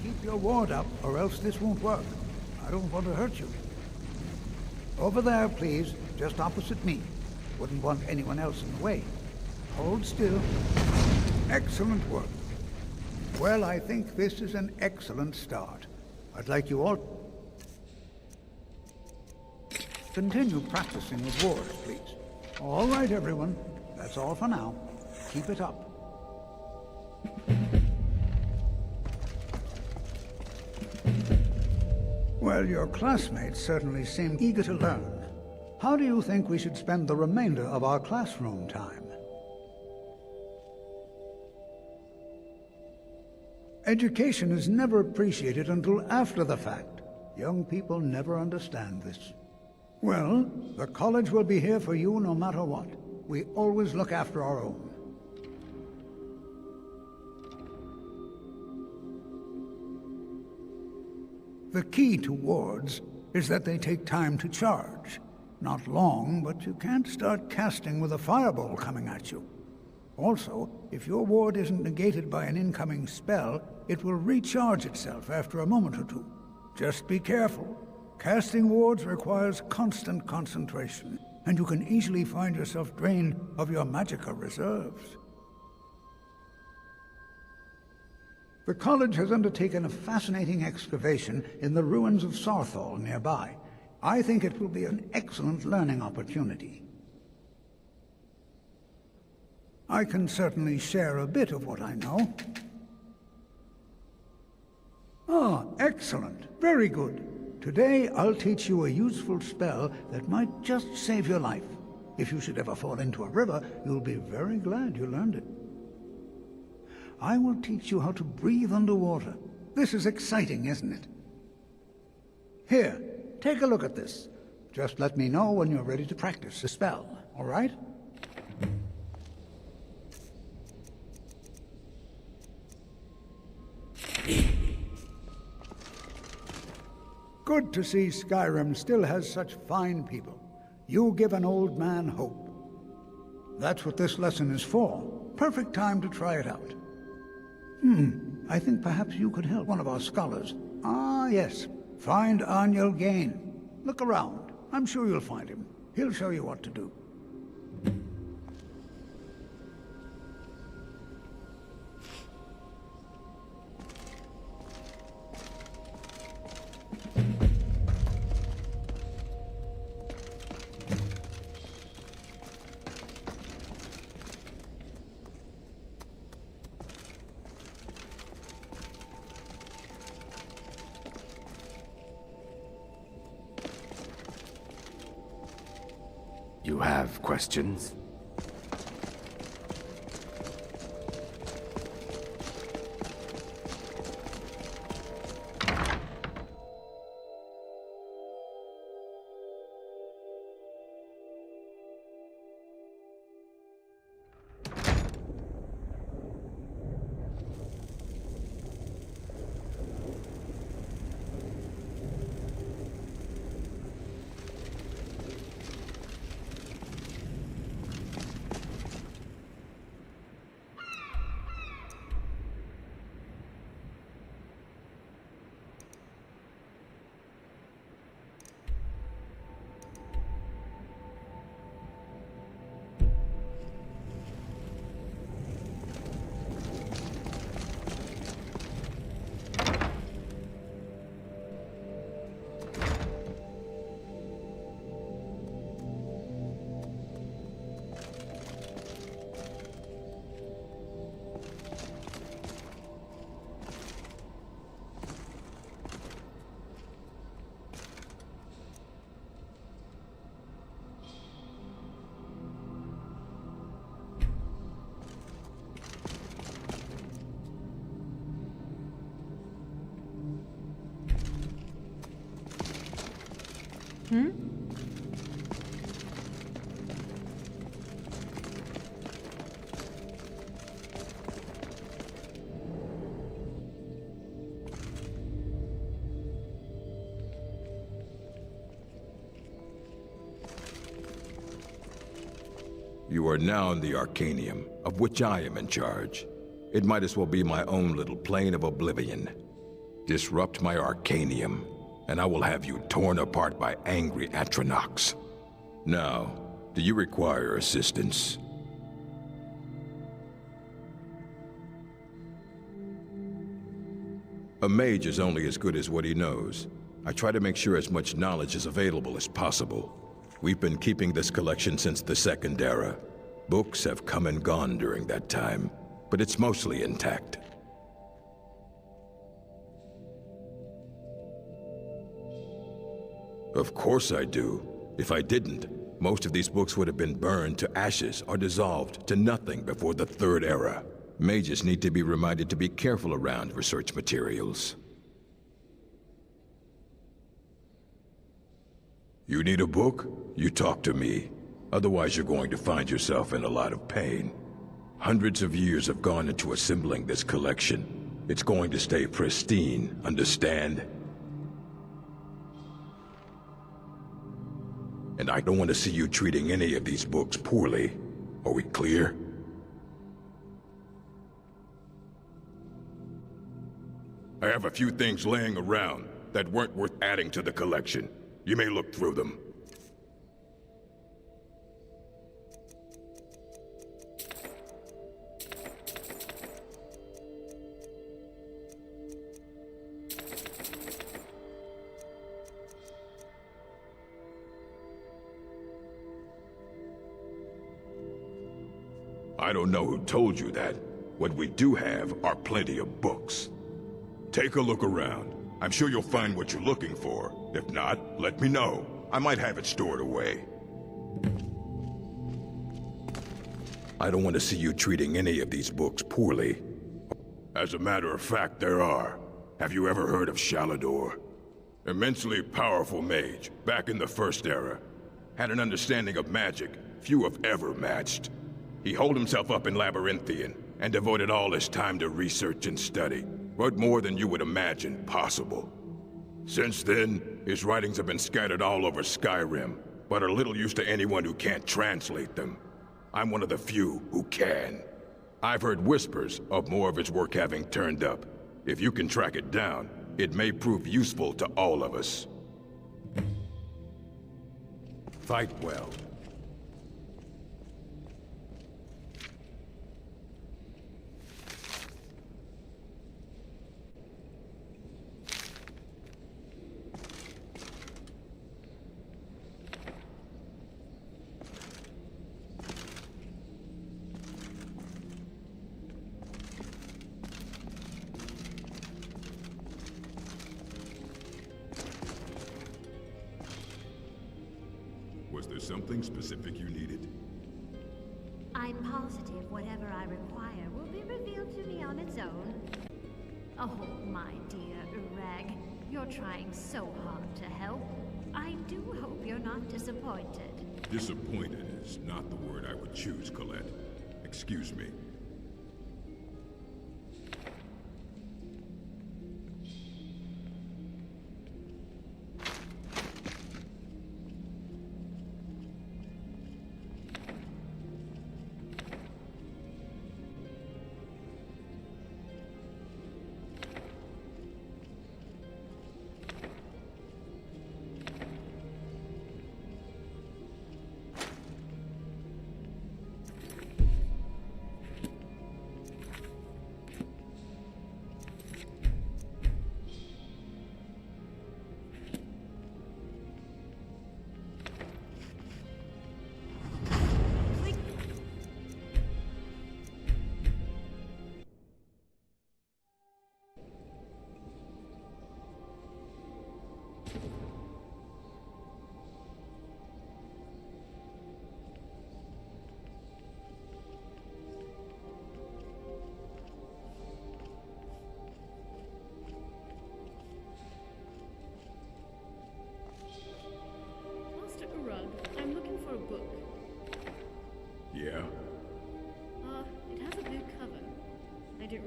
Keep your ward up, or else this won't work. I don't want to hurt you. Over there, please, just opposite me. Wouldn't want anyone else in the way. Hold still. Excellent work. Well, I think this is an excellent start. I'd like you all continue practicing with wards, please. All right, everyone. That's all for now. Keep it up. Well, your classmates certainly seem eager to learn. How do you think we should spend the remainder of our classroom time? Education is never appreciated until after the fact. Young people never understand this. Well, the college will be here for you no matter what. We always look after our own. The key to wards is that they take time to charge. Not long, but you can't start casting with a fireball coming at you. Also, if your ward isn't negated by an incoming spell, it will recharge itself after a moment or two. Just be careful. Casting wards requires constant concentration, and you can easily find yourself drained of your magicka reserves. The college has undertaken a fascinating excavation in the ruins of Sarthal nearby. I think it will be an excellent learning opportunity. I can certainly share a bit of what I know. Ah, excellent. Very good. Today, I'll teach you a useful spell that might just save your life. If you should ever fall into a river, you'll be very glad you learned it. I will teach you how to breathe underwater. This is exciting, isn't it? Here, take a look at this. Just let me know when you're ready to practice the spell, all right? Good to see Skyrim still has such fine people. You give an old man hope. That's what this lesson is for. Perfect time to try it out. I think perhaps you could help one of our scholars. Ah, yes. Find Aniel Gain. Look around. I'm sure you'll find him. He'll show you what to do. You have questions? Hmm? You are now in the Arcanium, of which I am in charge. It might as well be my own little plane of oblivion. Disrupt my Arcanium, and I will have you torn apart by angry Atronachs. Now, do you require assistance? A mage is only as good as what he knows. I try to make sure as much knowledge is available as possible. We've been keeping this collection since the Second Era. Books have come and gone during that time, but it's mostly intact. Of course I do. If I didn't, most of these books would have been burned to ashes or dissolved to nothing before the Third Era. Mages need to be reminded to be careful around research materials. You need a book? You talk to me. Otherwise you're going to find yourself in a lot of pain. Hundreds of years have gone into assembling this collection. It's going to stay pristine, understand? And I don't want to see you treating any of these books poorly. Are we clear? I have a few things laying around that weren't worth adding to the collection. You may look through them. I don't know who told you that. What we do have are plenty of books. Take a look around. I'm sure you'll find what you're looking for. If not, let me know. I might have it stored away. I don't want to see you treating any of these books poorly. As a matter of fact, there are. Have you ever heard of Shalador? Immensely powerful mage, back in the First Era. Had an understanding of magic few have ever matched. He holed himself up in Labyrinthian, and devoted all his time to research and study. Wrote more than you would imagine possible. Since then, his writings have been scattered all over Skyrim, but are little use to anyone who can't translate them. I'm one of the few who can. I've heard whispers of more of his work having turned up. If you can track it down, it may prove useful to all of us. Fight well. Was there something specific you needed? I'm positive whatever I require will be revealed to me on its own. Oh, my dear Urag, you're trying so hard to help. I do hope you're not disappointed. Disappointed is not the word I would choose, Colette. Excuse me.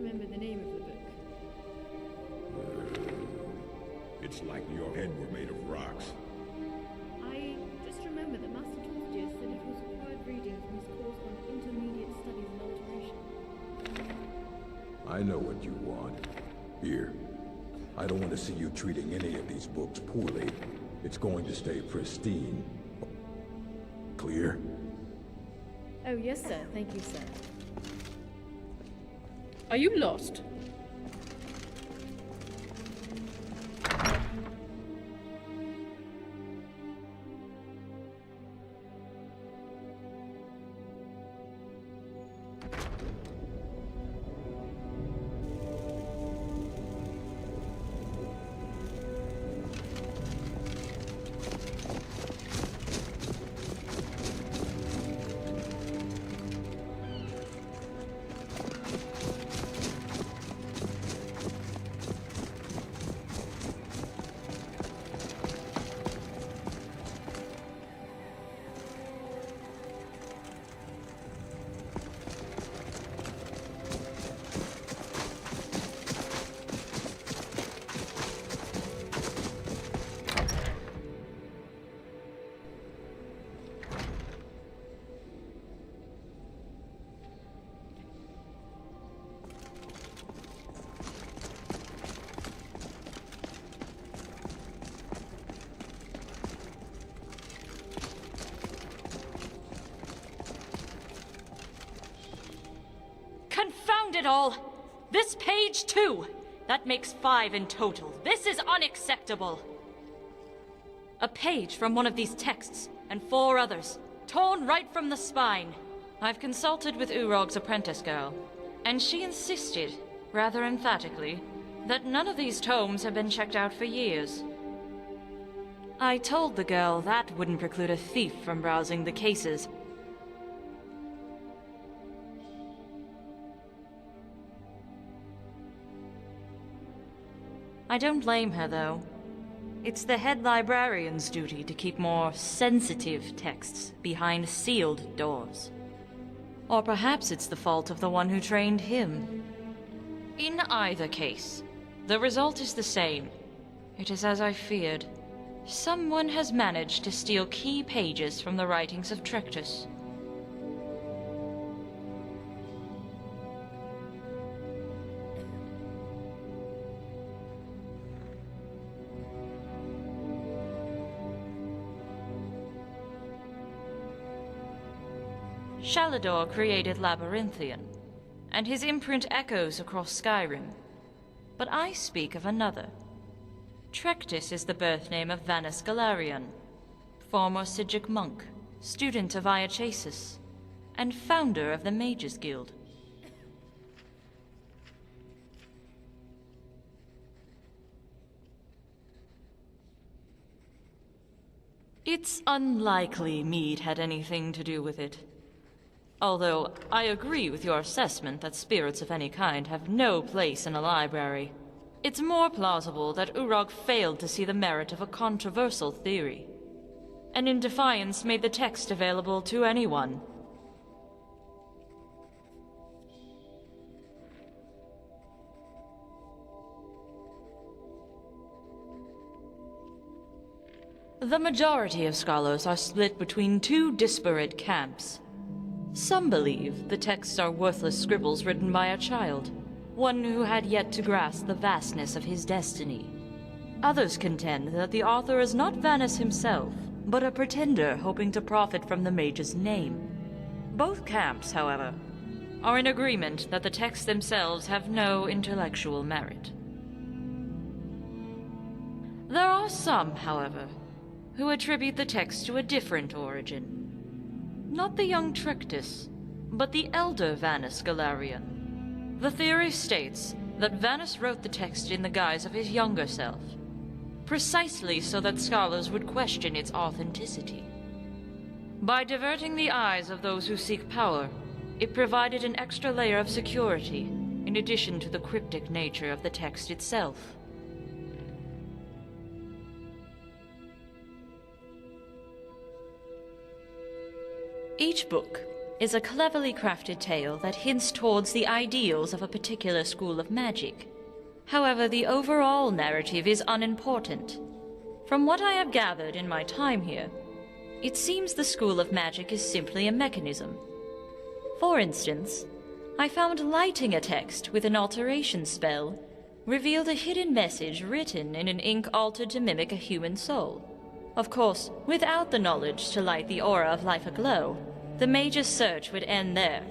remember the name of the book. It's like your head were made of rocks. I just remember that Master Tortius said it was required reading from his course on intermediate studies and alteration. I know what you want. Here. I don't want to see you treating any of these books poorly. It's going to stay pristine. Clear? Oh, yes, sir. Thank you, sir. Are you lost? Confound it all! This page too! That makes 5 in total. This is unacceptable! A page from one of these texts, and 4 others, torn right from the spine. I've consulted with Urog's apprentice girl, and she insisted, rather emphatically, that none of these tomes have been checked out for years. I told the girl that wouldn't preclude a thief from browsing the cases. I don't blame her, though. It's the head librarian's duty to keep more sensitive texts behind sealed doors. Or perhaps it's the fault of the one who trained him. In either case, the result is the same. It is as I feared. Someone has managed to steal key pages from the writings of Trectus. Shalador created Labyrinthian, and his imprint echoes across Skyrim. But I speak of another. Trectus is the birth name of Vanus Galarian, former Sigic monk, student of Iachasis, and founder of the Mages Guild. It's unlikely Mead had anything to do with it. Although, I agree with your assessment that spirits of any kind have no place in a library. It's more plausible that Urog failed to see the merit of a controversial theory, and in defiance made the text available to anyone. The majority of scholars are split between 2 disparate camps. Some believe the texts are worthless scribbles written by a child, one who had yet to grasp the vastness of his destiny. Others contend that the author is not Vanus himself, but a pretender hoping to profit from the mage's name. Both camps, however, are in agreement that the texts themselves have no intellectual merit. There are some, however, who attribute the text to a different origin. Not the young Trectus, but the elder Vanus Galarian. The theory states that Vanus wrote the text in the guise of his younger self, precisely so that scholars would question its authenticity. By diverting the eyes of those who seek power, it provided an extra layer of security, in addition to the cryptic nature of the text itself. Each book is a cleverly crafted tale that hints towards the ideals of a particular school of magic. However, the overall narrative is unimportant. From what I have gathered in my time here, it seems the school of magic is simply a mechanism. For instance, I found lighting a text with an alteration spell revealed a hidden message written in an ink altered to mimic a human soul. Of course, without the knowledge to light the aura of life aglow, the mage's search would end there.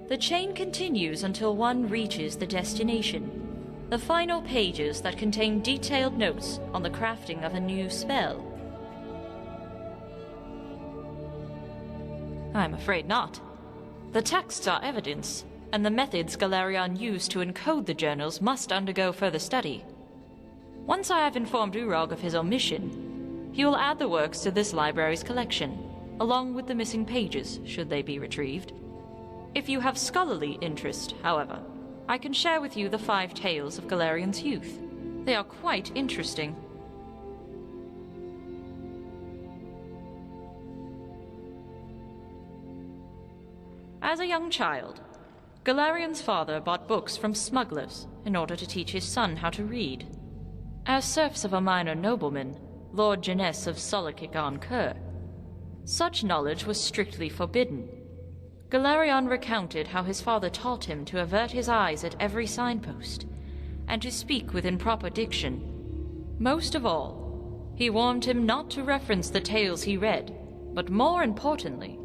The chain continues until one reaches the destination, the final pages that contain detailed notes on the crafting of a new spell. I'm afraid not. The texts are evidence, and the methods Galarion used to encode the journals must undergo further study. Once I have informed Urog of his omission, he will add the works to this library's collection, along with the missing pages, should they be retrieved. If you have scholarly interest, however, I can share with you the 5 tales of Galarion's youth. They are quite interesting. As a young child, Galarion's father bought books from smugglers in order to teach his son how to read. As serfs of a minor nobleman, Lord Jeunesse of Solakik-on-Kur, such knowledge was strictly forbidden. Galarion recounted how his father taught him to avert his eyes at every signpost, and to speak with improper diction. Most of all, he warned him not to reference the tales he read, but more importantly,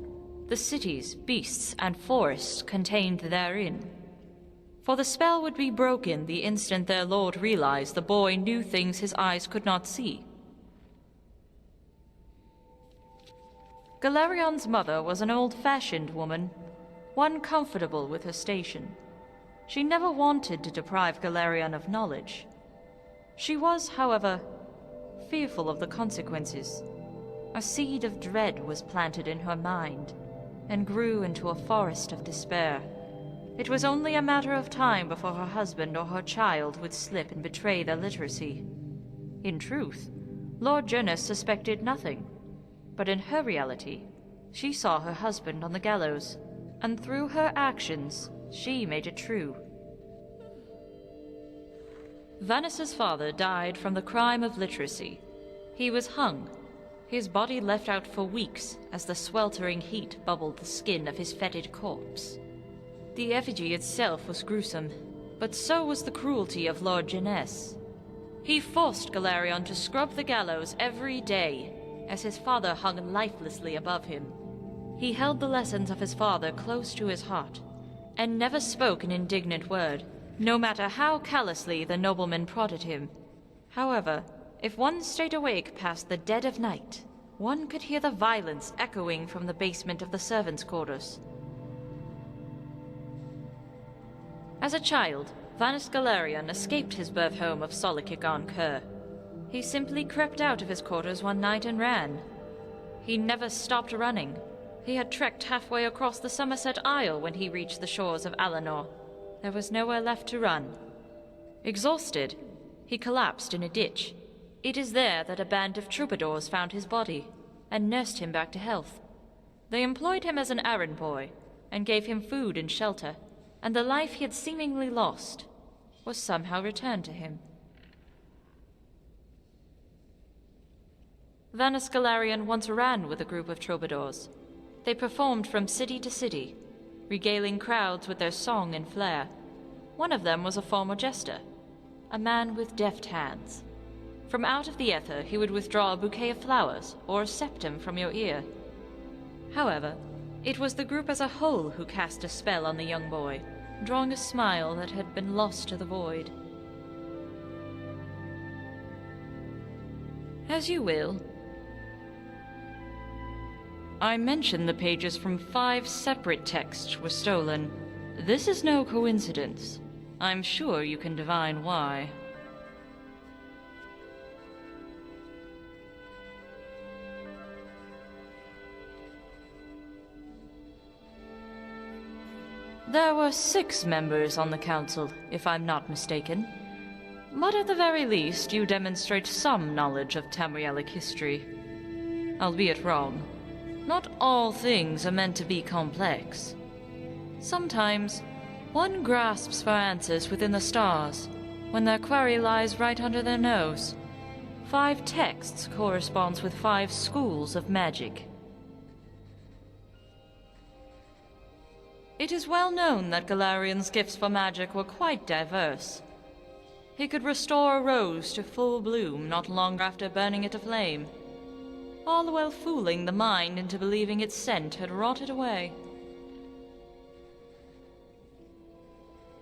the cities, beasts, and forests contained therein. For the spell would be broken the instant their lord realized the boy knew things his eyes could not see. Galarion's mother was an old-fashioned woman, one comfortable with her station. She never wanted to deprive Galarion of knowledge. She was, however, fearful of the consequences. A seed of dread was planted in her mind, and grew into a forest of despair. It was only a matter of time before her husband or her child would slip and betray their literacy. In truth, Lord Jeunesse suspected nothing, but in her reality, she saw her husband on the gallows, and through her actions, she made it true. Vanessa's father died from the crime of literacy. He was hung, his body left out for weeks as the sweltering heat bubbled the skin of his fetid corpse. The effigy itself was gruesome, but so was the cruelty of Lord Jeunesse. He forced Galarion to scrub the gallows every day, as his father hung lifelessly above him. He held the lessons of his father close to his heart, and never spoke an indignant word, no matter how callously the nobleman prodded him. However, if one stayed awake past the dead of night, one could hear the violence echoing from the basement of the servants' quarters. As a child, Vanus Galarion escaped his birth home of Solakik-on-Kur. He simply crept out of his quarters one night and ran. He never stopped running. He had trekked halfway across the Somerset Isle when he reached the shores of Alinor. There was nowhere left to run. Exhausted, he collapsed in a ditch. It is there that a band of troubadours found his body and nursed him back to health. They employed him as an errand boy and gave him food and shelter, and the life he had seemingly lost was somehow returned to him. Vanus Galarion once ran with a group of troubadours. They performed from city to city, regaling crowds with their song and flair. One of them was a former jester, a man with deft hands. From out of the ether, he would withdraw a bouquet of flowers or a septum from your ear. However, it was the group as a whole who cast a spell on the young boy, drawing a smile that had been lost to the void. As you will. I mentioned the pages from 5 separate texts were stolen. This is no coincidence. I'm sure you can divine why. There were 6 members on the council, if I'm not mistaken. But at the very least, you demonstrate some knowledge of Tamrielic history. Albeit wrong. Not all things are meant to be complex. Sometimes, one grasps for answers within the stars, when their query lies right under their nose. 5 texts corresponds with 5 schools of magic. It is well known that Galarian's gifts for magic were quite diverse. He could restore a rose to full bloom not long after burning it to flame, all the while fooling the mind into believing its scent had rotted away.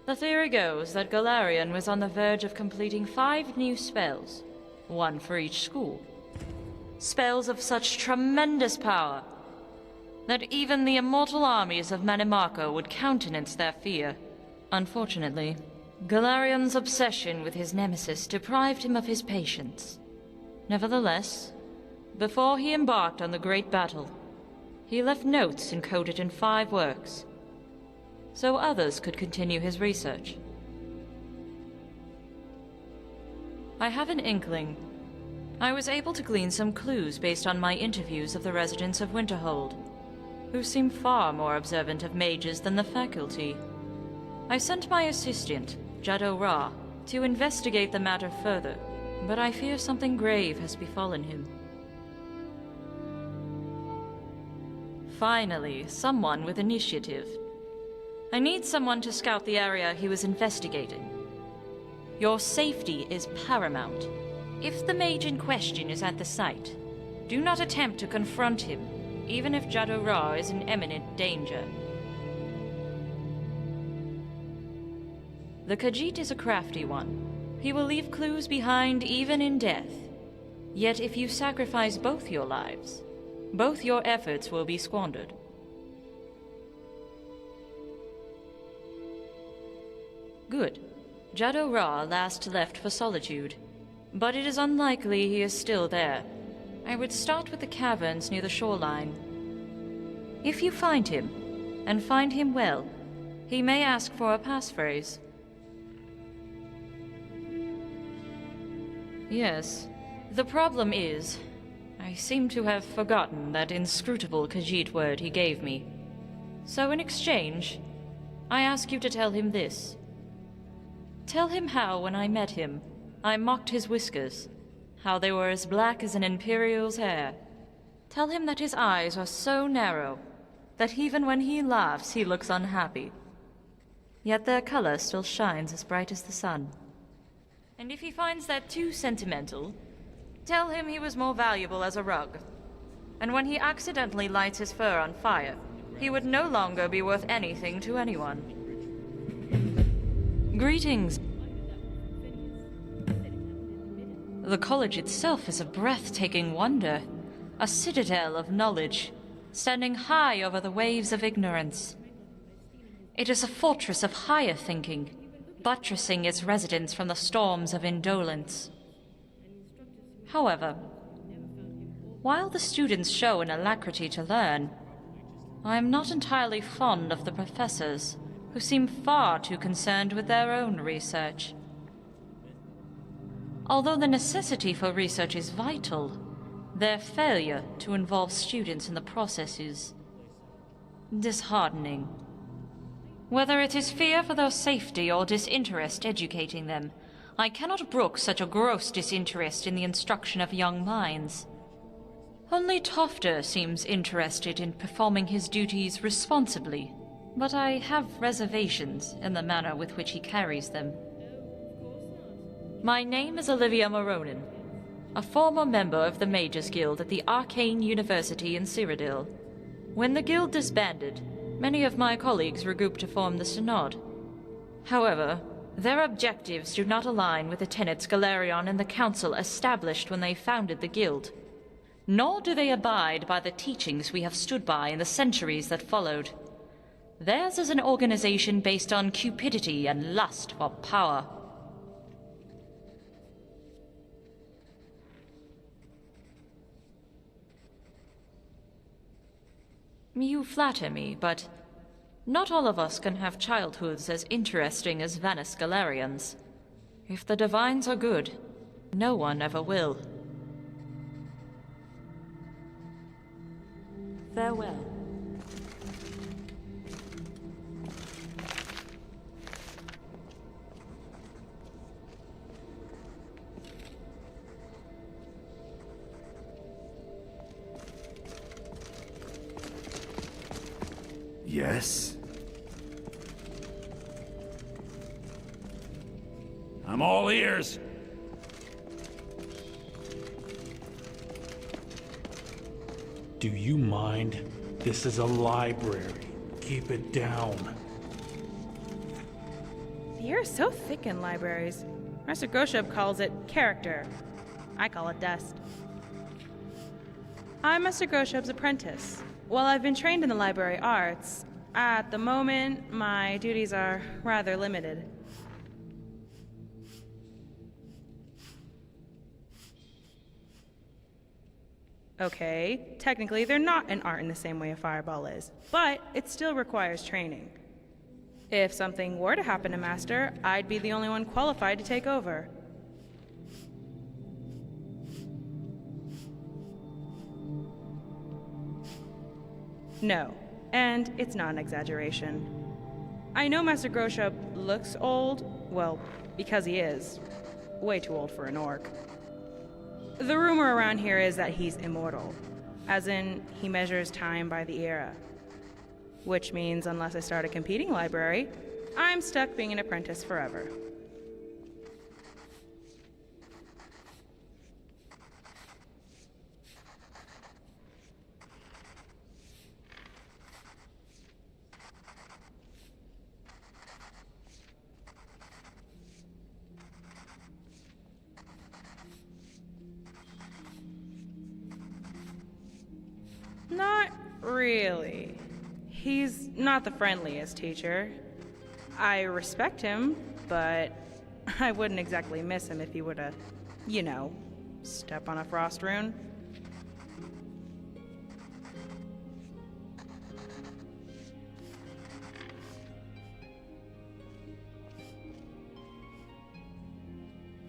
The theory goes that Galarian was on the verge of completing 5 new spells, 1 for each school. Spells of such tremendous power that even the immortal armies of Manimarco would countenance their fear. Unfortunately, Galarian's obsession with his nemesis deprived him of his patience. Nevertheless, before he embarked on the great battle, he left notes encoded in 5 works, so others could continue his research. I have an inkling. I was able to glean some clues based on my interviews of the residents of Winterhold, who seem far more observant of mages than the faculty. I sent my assistant, Jado Ra, to investigate the matter further, but I fear something grave has befallen him. Finally, someone with initiative. I need someone to scout the area he was investigating. Your safety is paramount. If the mage in question is at the site, do not attempt to confront him, even if Jado Ra is in imminent danger. The Khajiit is a crafty one. He will leave clues behind even in death. Yet if you sacrifice both your lives, both your efforts will be squandered. Good. Jado Ra last left for Solitude, but it is unlikely he is still there. I would start with the caverns near the shoreline. If you find him, and find him well, he may ask for a passphrase. Yes. The problem is, I seem to have forgotten that inscrutable Khajiit word he gave me. So in exchange, I ask you to tell him this. Tell him how, when I met him, I mocked his whiskers, how they were as black as an Imperial's hair. Tell him that his eyes are so narrow that even when he laughs he looks unhappy. Yet their color still shines as bright as the sun. And if he finds that too sentimental, tell him he was more valuable as a rug. And when he accidentally lights his fur on fire, he would no longer be worth anything to anyone. Greetings. The college itself is a breathtaking wonder, a citadel of knowledge, standing high over the waves of ignorance. It is a fortress of higher thinking, buttressing its residents from the storms of indolence. However, while the students show an alacrity to learn, I am not entirely fond of the professors, who seem far too concerned with their own research. Although the necessity for research is vital, their failure to involve students in the process is disheartening. Whether it is fear for their safety or disinterest educating them, I cannot brook such a gross disinterest in the instruction of young minds. Only Tofter seems interested in performing his duties responsibly, but I have reservations in the manner with which he carries them. My name is Olivia Moronin, a former member of the Mages Guild at the Arcane University in Cyrodiil. When the guild disbanded, many of my colleagues regrouped to form the Synod. However, their objectives do not align with the tenets Galarion and the Council established when they founded the guild. Nor do they abide by the teachings we have stood by in the centuries that followed. Theirs is an organization based on cupidity and lust for power. You flatter me, but not all of us can have childhoods as interesting as Vanis Galarian's. If the Divines are good, no one ever will. Farewell. Yes? I'm all ears. Do you mind? This is a library. Keep it down. The air is so thick in libraries. Master Groshub calls it character. I call it dust. I'm Master Groshub's apprentice. While I've been trained in the library arts, at the moment, my duties are rather limited. Okay, technically they're not an art in the same way a fireball is, but it still requires training. If something were to happen to Master, I'd be the only one qualified to take over. No, and it's not an exaggeration. I know Master Groshub looks old, well, because he is. Way too old for an orc. The rumor around here is that he's immortal, as in he measures time by the era. Which means unless I start a competing library, I'm stuck being an apprentice forever. Not really. He's not the friendliest teacher. I respect him, but I wouldn't exactly miss him if he were to, you know, step on a frost rune.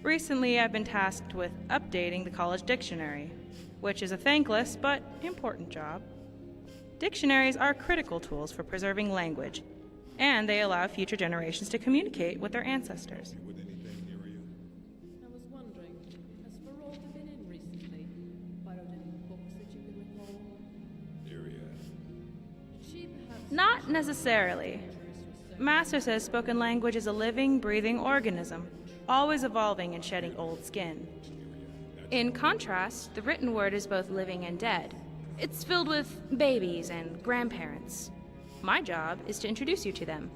Recently, I've been tasked with updating the college dictionary, which is a thankless but important job. Dictionaries are critical tools for preserving language, and they allow future generations to communicate with their ancestors. I was wondering, has Feralda been in recently? Borrowed any books that you can recall? She perhaps... Not necessarily. Master says spoken language is a living, breathing organism, always evolving and shedding old skin. In contrast, the written word is both living and dead. It's filled with babies and grandparents. My job is to introduce you to them.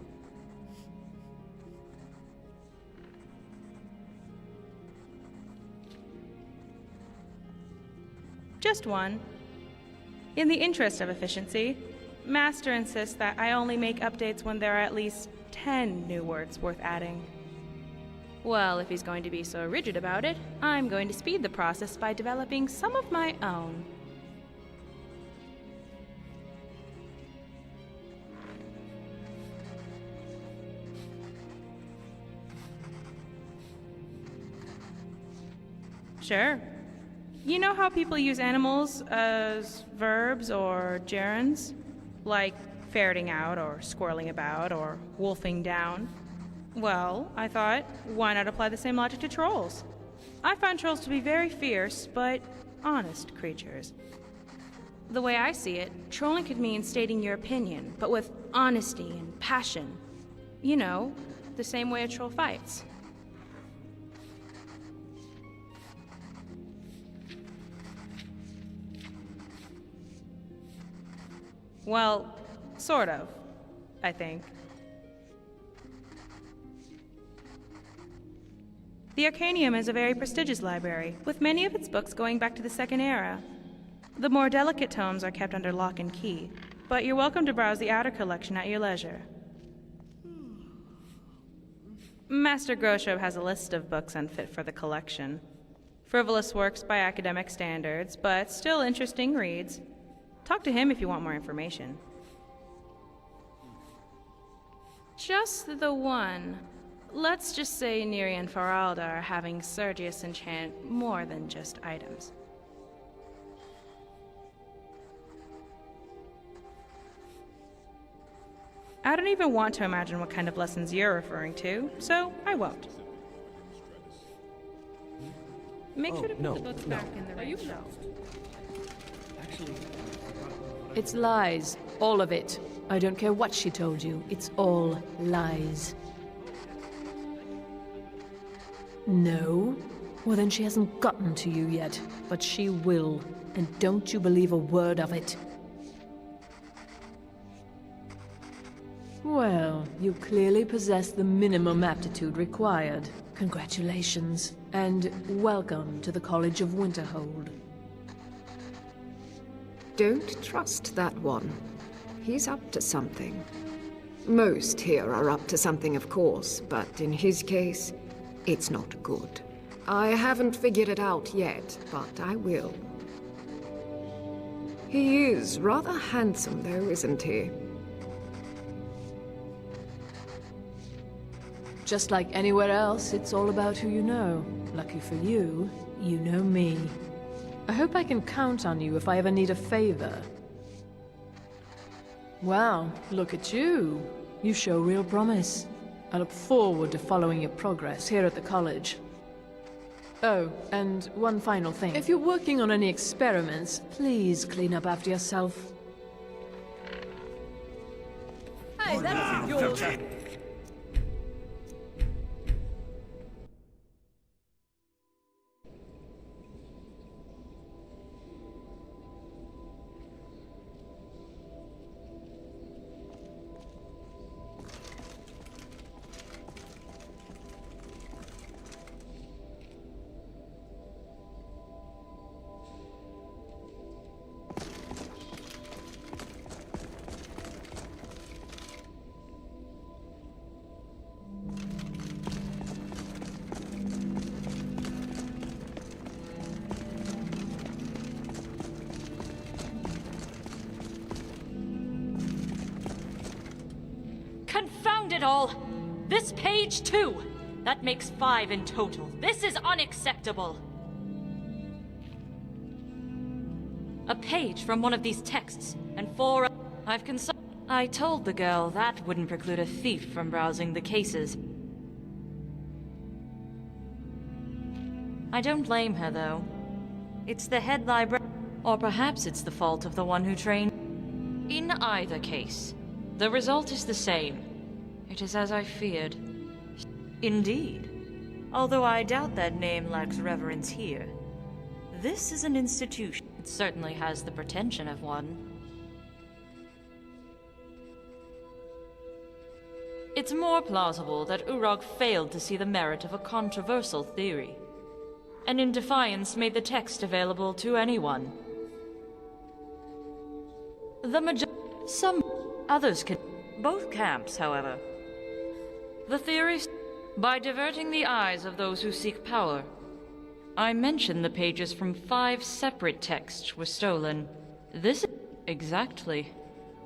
Just one. In the interest of efficiency, Master insists that I only make updates when there are at least 10 new words worth adding. Well, if he's going to be so rigid about it, I'm going to speed the process by developing some of my own. Sure. You know how people use animals as verbs or gerunds? Like ferreting out or squirreling about or wolfing down? Well, I thought, why not apply the same logic to trolls? I find trolls to be very fierce, but honest creatures. The way I see it, trolling could mean stating your opinion, but with honesty and passion. You know, the same way a troll fights. Well, sort of, I think. The Arcanium is a very prestigious library, with many of its books going back to the Second Era. The more delicate tomes are kept under lock and key, but you're welcome to browse the outer collection at your leisure. Master Groshub has a list of books unfit for the collection. Frivolous works by academic standards, but still interesting reads. Talk to him if you want more information. Just the one. Let's just say Neri and Feralda are having Sergius enchant more than just items. I don't even want to imagine what kind of lessons you're referring to, so I won't. Make sure to put the books back in the right shelf. It's lies. All of it. I don't care what she told you. It's all lies. No? Well, then she hasn't gotten to you yet. But she will. And don't you believe a word of it. Well, you clearly possess the minimum aptitude required. Congratulations. And welcome to the College of Winterhold. Don't trust that one. He's up to something. Most here are up to something, of course, but in his case, it's not good. I haven't figured it out yet, but I will. He is rather handsome, though, isn't he? Just like anywhere else, it's all about who you know. Lucky for you, you know me. I hope I can count on you if I ever need a favor. Wow, look at you. You show real promise. I look forward to following your progress here at the college. Oh, and one final thing. If you're working on any experiments, please clean up after yourself. Hey, that's yours. Confound it all! This page too! That makes 5 in total. This is unacceptable! A page from one of these texts, and 4 I've consulted. I told the girl that wouldn't preclude a thief from browsing the cases. I don't blame her, though. It's the head librarian, or perhaps it's the fault of the one who trained. In either case, the result is the same. It is as I feared. Indeed. Although I doubt that name lacks reverence here. This is an institution. It certainly has the pretension of one. It's more plausible that Urag failed to see the merit of a controversial theory, and in defiance made the text available to anyone. Some others can. Both camps, however. The theory, by diverting the eyes of those who seek power. I mentioned the pages from 5 separate texts were stolen. This is exactly.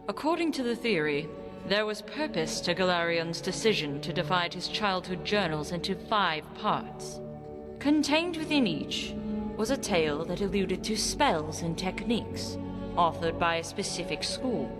According to the theory, there was purpose to Galarion's decision to divide his childhood journals into 5 parts. Contained within each was a tale that alluded to spells and techniques, authored by a specific school.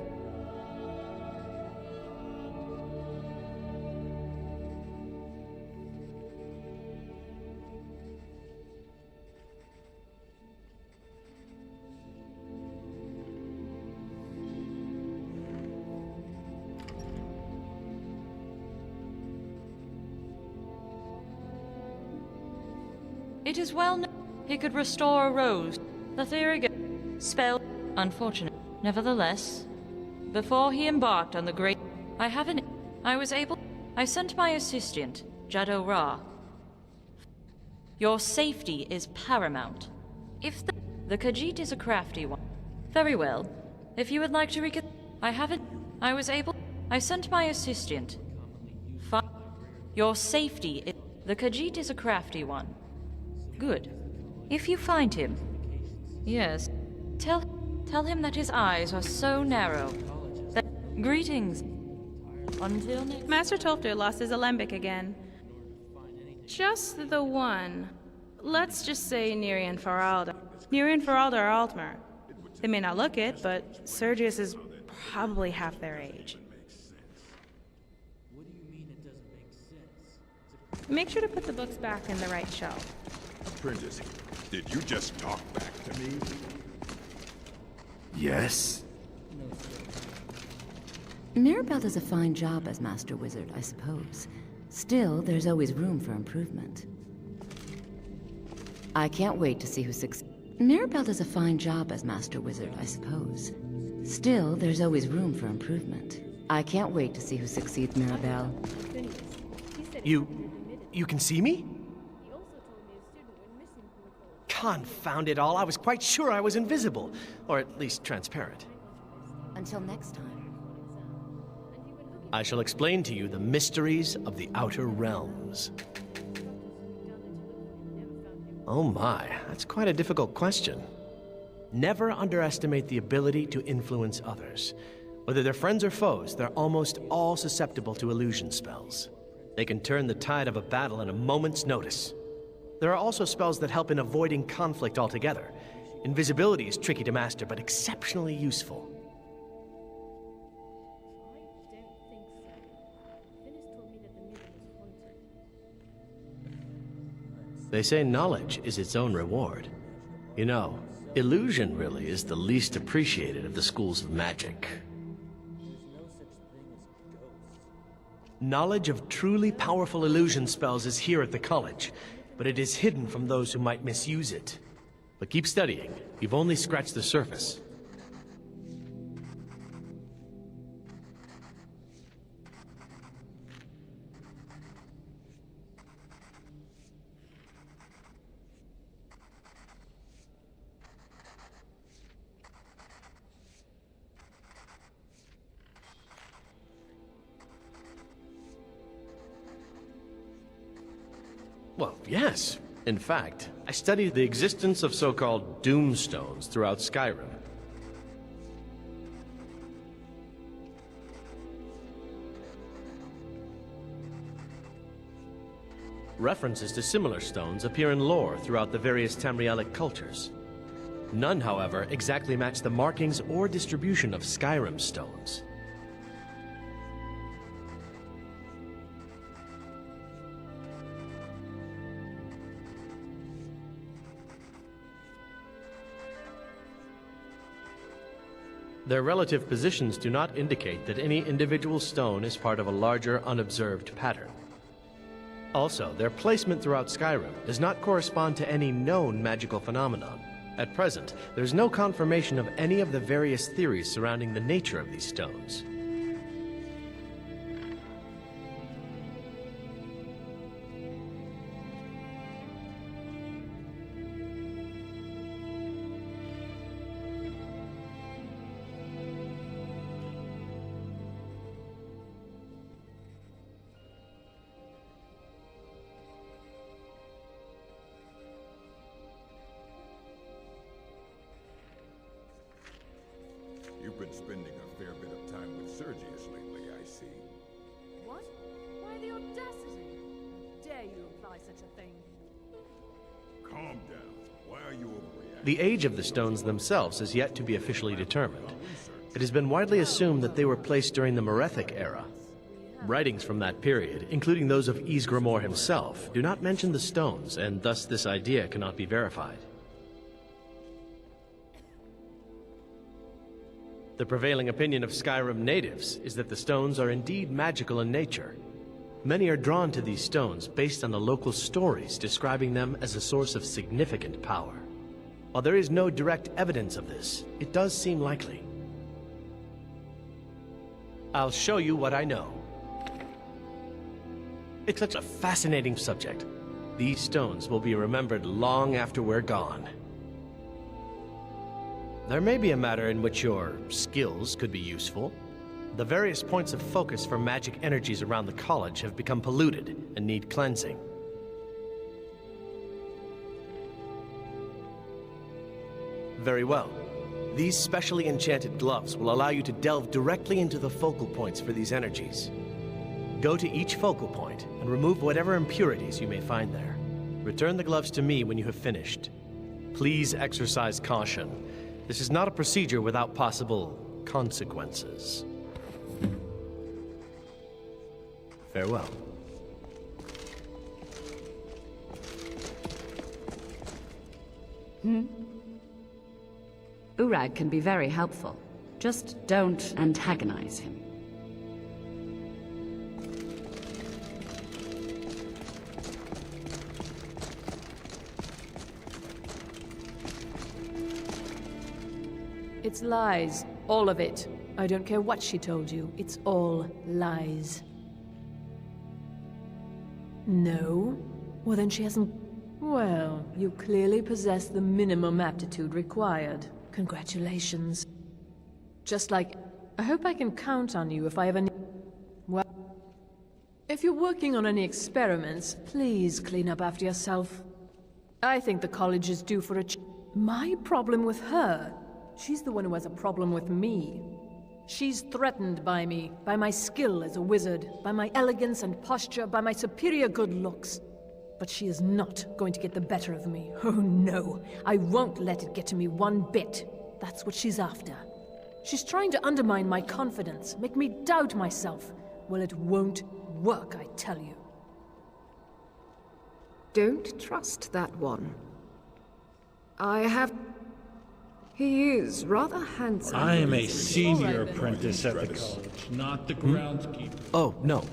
It is well known he could restore a rose. The theory spell unfortunate. Nevertheless, before he embarked on the great I sent my assistant, Jado Ra. Your safety is paramount. If the Khajiit is a crafty one. Very well. If you would like to I sent my assistant. Your safety is the Khajiit is a crafty one. Good. If you find him, yes, tell him that his eyes are so narrow that greetings. Until next. Master Tolfdir lost his alembic again. Just the one. Let's just say Nirian Faralda. Nirian Faralda or Altmer. They may not look it, but Sergius is probably half their age. Make sure to put the books back in the right shelf. Apprentice, did you just talk back to me? Yes? Mirabelle does a fine job as Master Wizard, I suppose. Still, there's always room for improvement. I can't wait to see who succeeds. Mirabelle does a fine job as Master Wizard, I suppose. Still, there's always room for improvement. I can't wait to see who succeeds Mirabelle. You can see me? Confound it all, I was quite sure I was invisible. Or at least transparent. Until next time. I shall explain to you the mysteries of the Outer Realms. Oh my, that's quite a difficult question. Never underestimate the ability to influence others. Whether they're friends or foes, they're almost all susceptible to illusion spells. They can turn the tide of a battle in a moment's notice. There are also spells that help in avoiding conflict altogether. Invisibility is tricky to master, but exceptionally useful. They say knowledge is its own reward. You know, illusion really is the least appreciated of the schools of magic. Knowledge of truly powerful illusion spells is here at the college, but it is hidden from those who might misuse it. But keep studying. You've only scratched the surface. Well, yes. In fact, I studied the existence of so-called doomstones throughout Skyrim. References to similar stones appear in lore throughout the various Tamrielic cultures. None, however, exactly match the markings or distribution of Skyrim stones. Their relative positions do not indicate that any individual stone is part of a larger, unobserved pattern. Also, their placement throughout Skyrim does not correspond to any known magical phenomenon. At present, there's no confirmation of any of the various theories surrounding the nature of these stones. You've been spending a fair bit of time with Sergius lately, I see. What? Why the audacity? How dare you imply such a thing? Calm down. Why are you overreacting? The age of the stones themselves is yet to be officially determined. It has been widely assumed that they were placed during the Merethic era. Writings from that period, including those of Ysgramor himself, do not mention the stones, and thus this idea cannot be verified. The prevailing opinion of Skyrim natives is that the stones are indeed magical in nature. Many are drawn to these stones based on the local stories describing them as a source of significant power. While there is no direct evidence of this, it does seem likely. I'll show you what I know. It's such a fascinating subject. These stones will be remembered long after we're gone. There may be a matter in which your skills could be useful. The various points of focus for magic energies around the college have become polluted and need cleansing. Very well. These specially enchanted gloves will allow you to delve directly into the focal points for these energies. Go to each focal point and remove whatever impurities you may find there. Return the gloves to me when you have finished. Please exercise caution. This is not a procedure without possible consequences. Farewell. Urag can be very helpful. Just don't antagonize him. It's lies. All of it. I don't care what she told you. It's all lies. No? Well, then she hasn't... Well, you clearly possess the minimum aptitude required. Congratulations. Just like... I hope I can count on you if I ever need... Well... If you're working on any experiments, please clean up after yourself. I think the college is due for a My problem with her? She's the one who has a problem with me. She's threatened by me, by my skill as a wizard, by my elegance and posture, by my superior good looks. But she is not going to get the better of me. Oh no, I won't let it get to me one bit. That's what she's after. She's trying to undermine my confidence, make me doubt myself. Well, it won't work, I tell you. Don't trust that one. I have... He is rather handsome. I am a senior apprentice at the college, not the groundskeeper. Oh, no.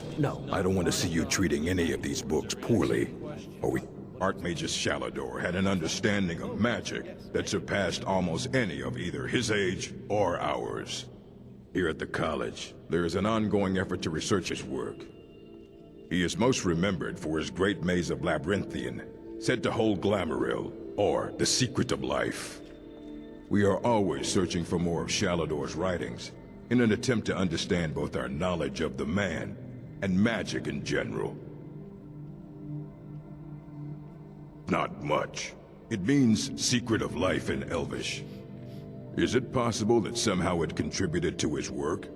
I don't want to see you treating any of these books poorly. Archmagus Shalador had an understanding of magic that surpassed almost any of either his age or ours. Here at the college, there is an ongoing effort to research his work. He is most remembered for his great maze of Labyrinthian, said to hold Glamouril, or the secret of life. We are always searching for more of Shalador's writings, in an attempt to understand both our knowledge of the man and magic in general. Not much. It means secret of life in Elvish. Is it possible that somehow it contributed to his work?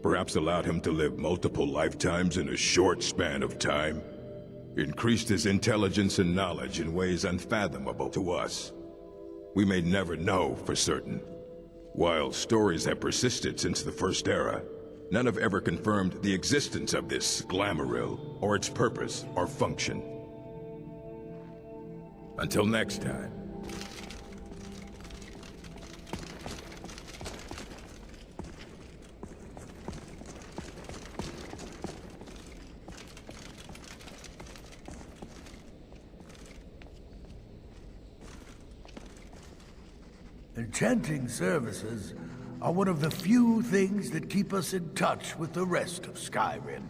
Perhaps allowed him to live multiple lifetimes in a short span of time? Increased his intelligence and knowledge in ways unfathomable to us? We may never know for certain. While stories have persisted since the First Era, none have ever confirmed the existence of this Glamouril, or its purpose or function. Until next time. Enchanting services are one of the few things that keep us in touch with the rest of Skyrim.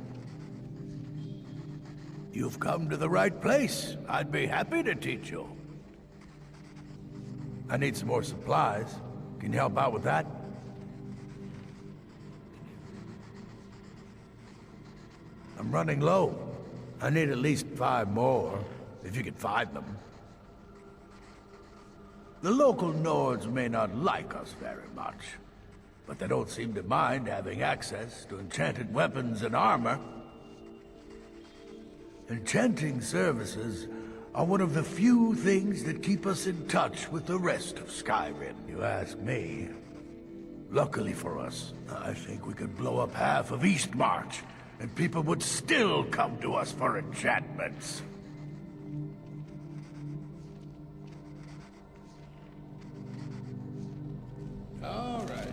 You've come to the right place. I'd be happy to teach you. I need some more supplies. Can you help out with that? I'm running low. I need at least 5 more, if you can find them. The local Nords may not like us very much, but they don't seem to mind having access to enchanted weapons and armor. Enchanting services are one of the few things that keep us in touch with the rest of Skyrim, you ask me. Luckily for us, I think we could blow up half of Eastmarch, and people would still come to us for enchantments. All right.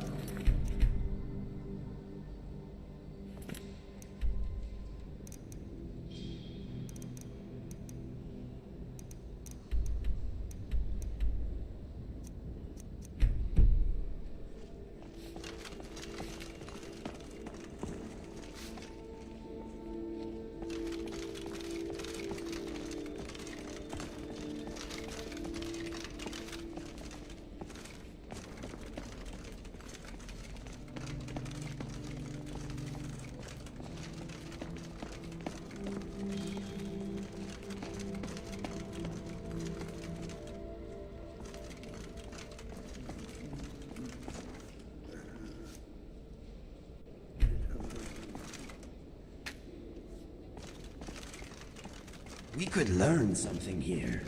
We could learn something here.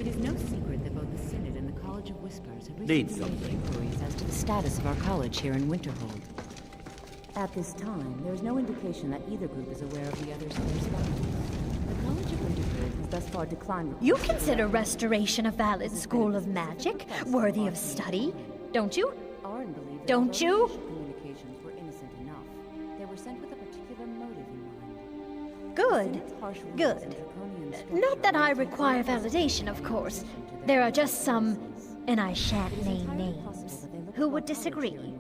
It is no secret that both the Synod and the College of Whispers have Need recently made something. inquiries as to the status of our college here in Winterhold. At this time, there is no indication that either group is aware of the other's correspondence. The College of Winterhold has thus far declined... You consider Restoration a valid school of magic, worthy of study, don't you? Don't you? Communications were innocent enough. They were sent with a particular motive in mind. Good. Good. Not that I require validation, of course. There are just some, and I shan't name names, who would disagree.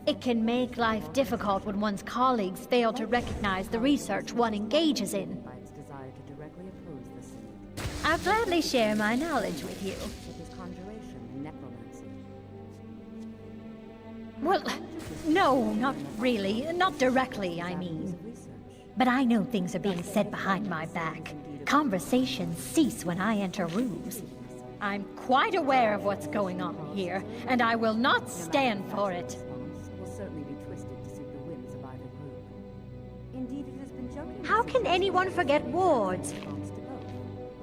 It can make life difficult when one's colleagues fail to recognize the research one engages in. I'll gladly share my knowledge with you. Well, no, not really. Not directly, I mean. But I know things are being said behind my back. Conversations cease when I enter rooms. I'm quite aware of what's going on here, and I will not stand for it. How can anyone forget wards?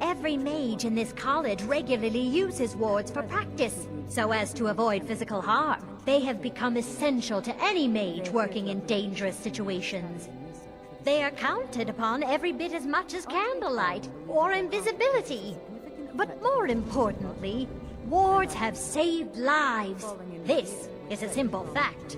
Every mage in this college regularly uses wards for practice, so as to avoid physical harm. They have become essential to any mage working in dangerous situations. They are counted upon every bit as much as candlelight or invisibility. But more importantly, wards have saved lives. This is a simple fact.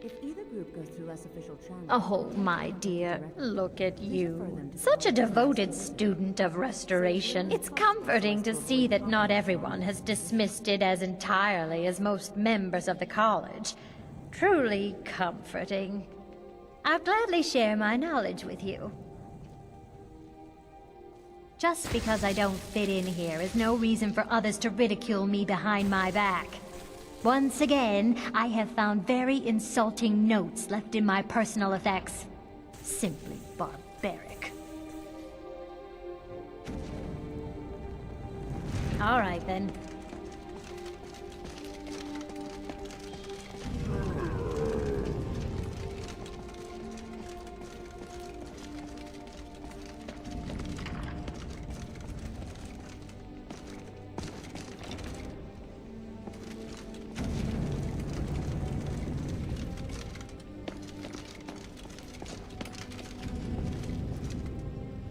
If either group goes through less official channels... Oh, my dear, look at you. Such a devoted student of restoration. It's comforting to see that not everyone has dismissed it as entirely as most members of the college. Truly comforting. I'll gladly share my knowledge with you. Just because I don't fit in here is no reason for others to ridicule me behind my back. Once again, I have found very insulting notes left in my personal effects. Simply barbaric. All right, then.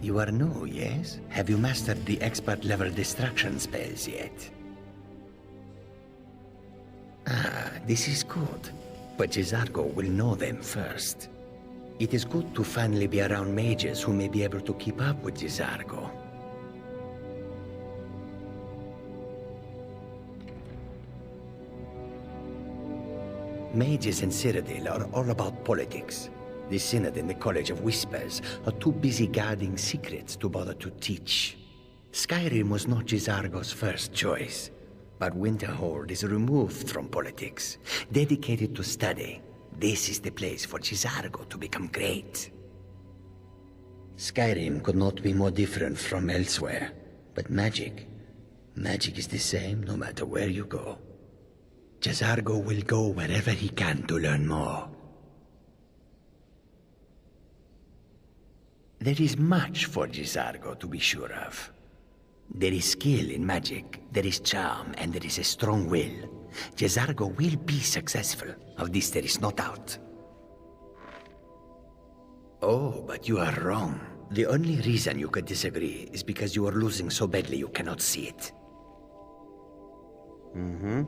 You are new, yes? Have you mastered the expert-level distraction spells yet? Ah, this is good. But Jizargo will know them first. It is good to finally be around mages who may be able to keep up with Jizargo. Mages in Cyrodiil are all about politics. The Synod and the College of Whispers are too busy guarding secrets to bother to teach. Skyrim was not Jizargo's first choice, but Winterhold is removed from politics, dedicated to study. This is the place for Jizargo to become great. Skyrim could not be more different from elsewhere, but magic is the same no matter where you go. Jizargo will go wherever he can to learn more. There is much for Jizargo to be sure of. There is skill in magic, there is charm, and there is a strong will. Jizargo will be successful. Of this there is no doubt. Oh, but you are wrong. The only reason you could disagree is because you are losing so badly you cannot see it. Mm-hmm.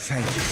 Thank you.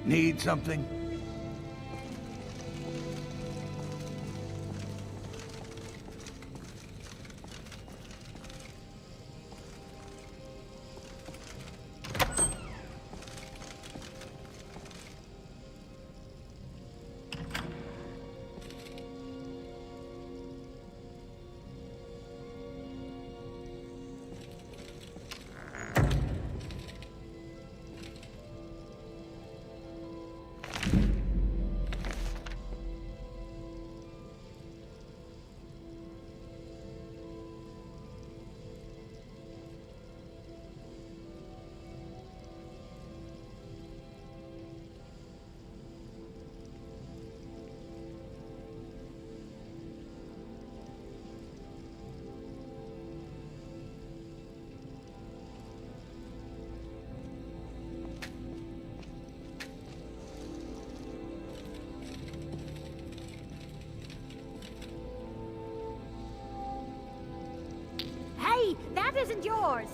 Need something? Hey, that isn't yours!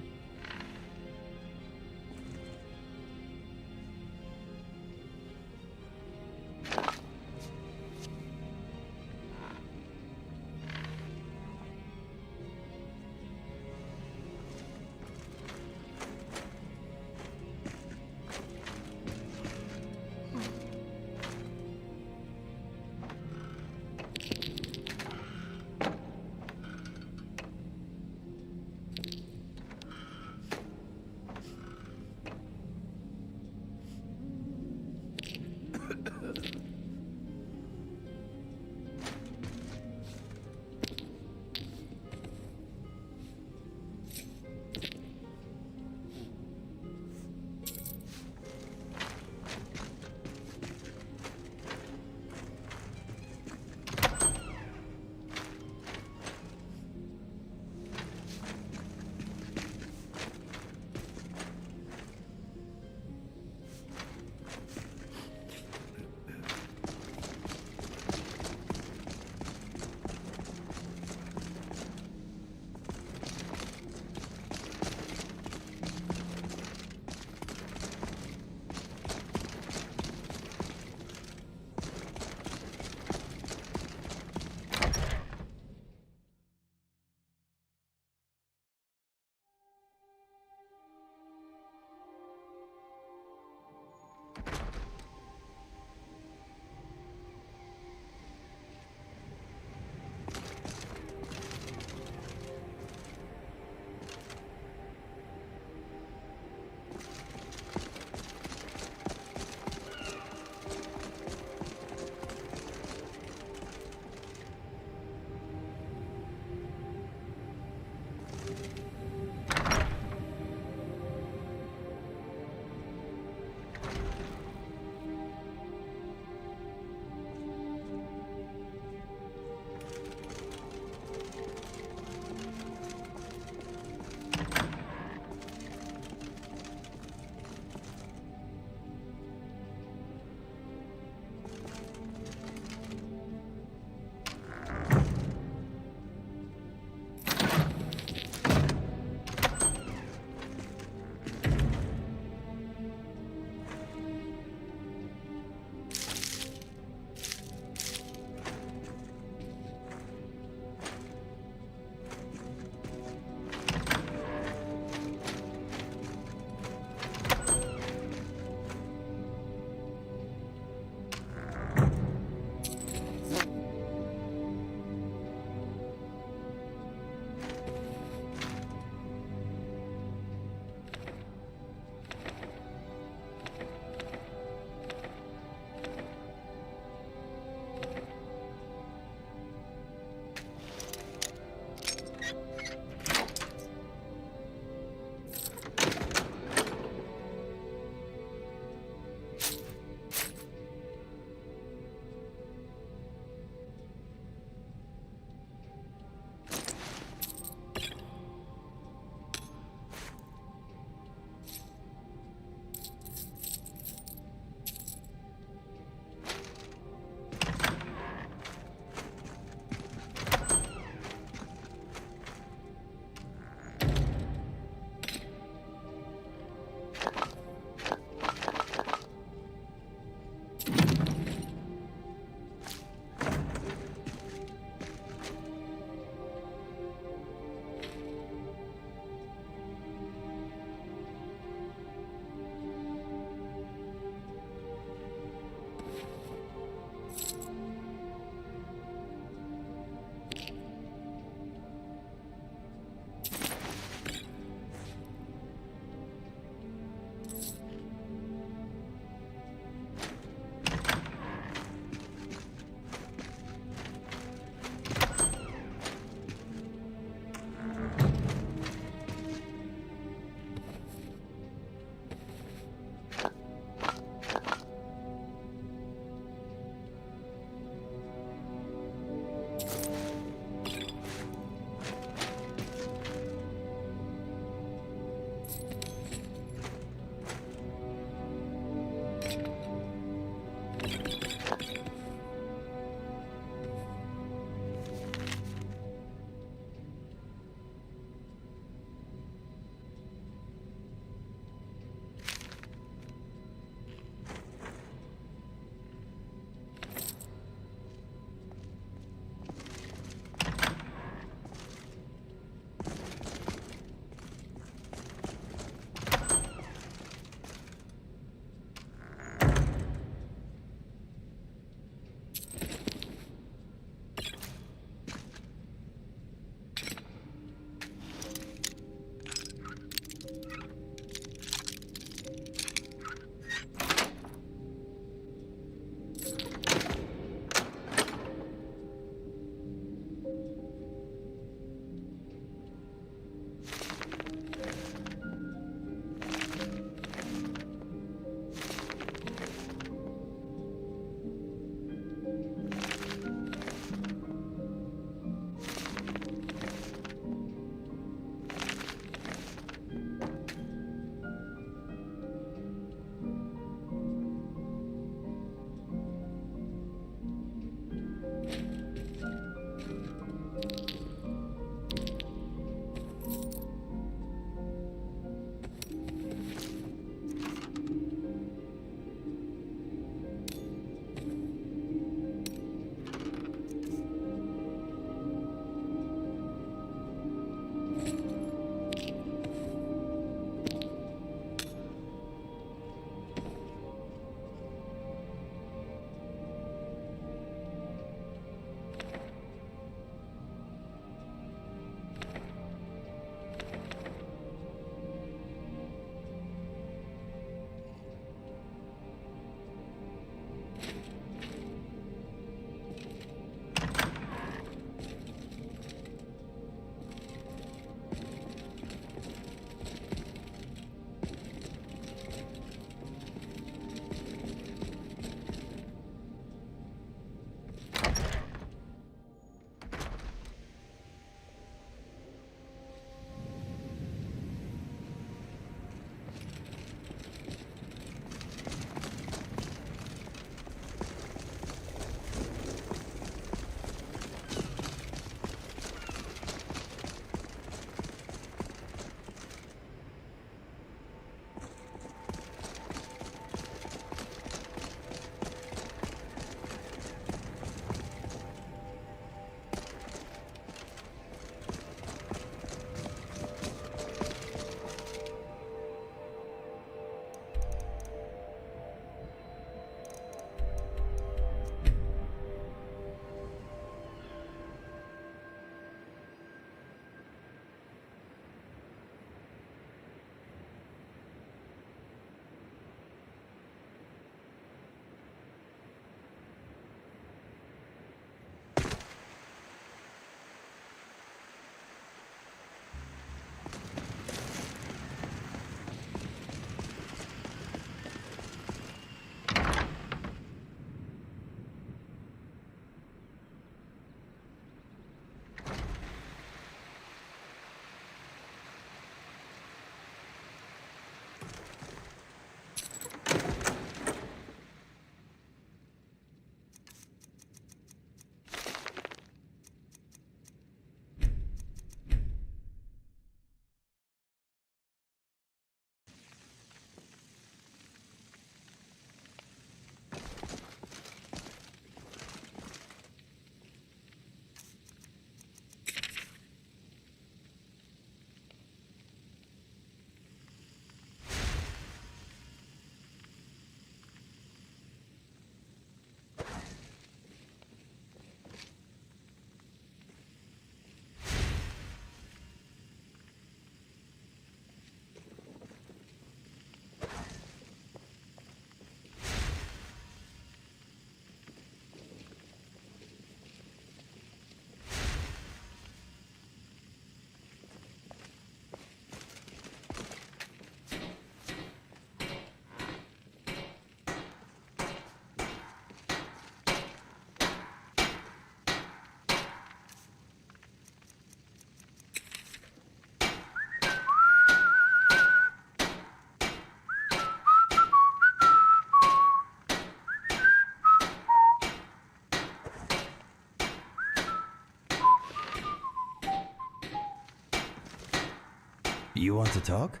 You want to talk?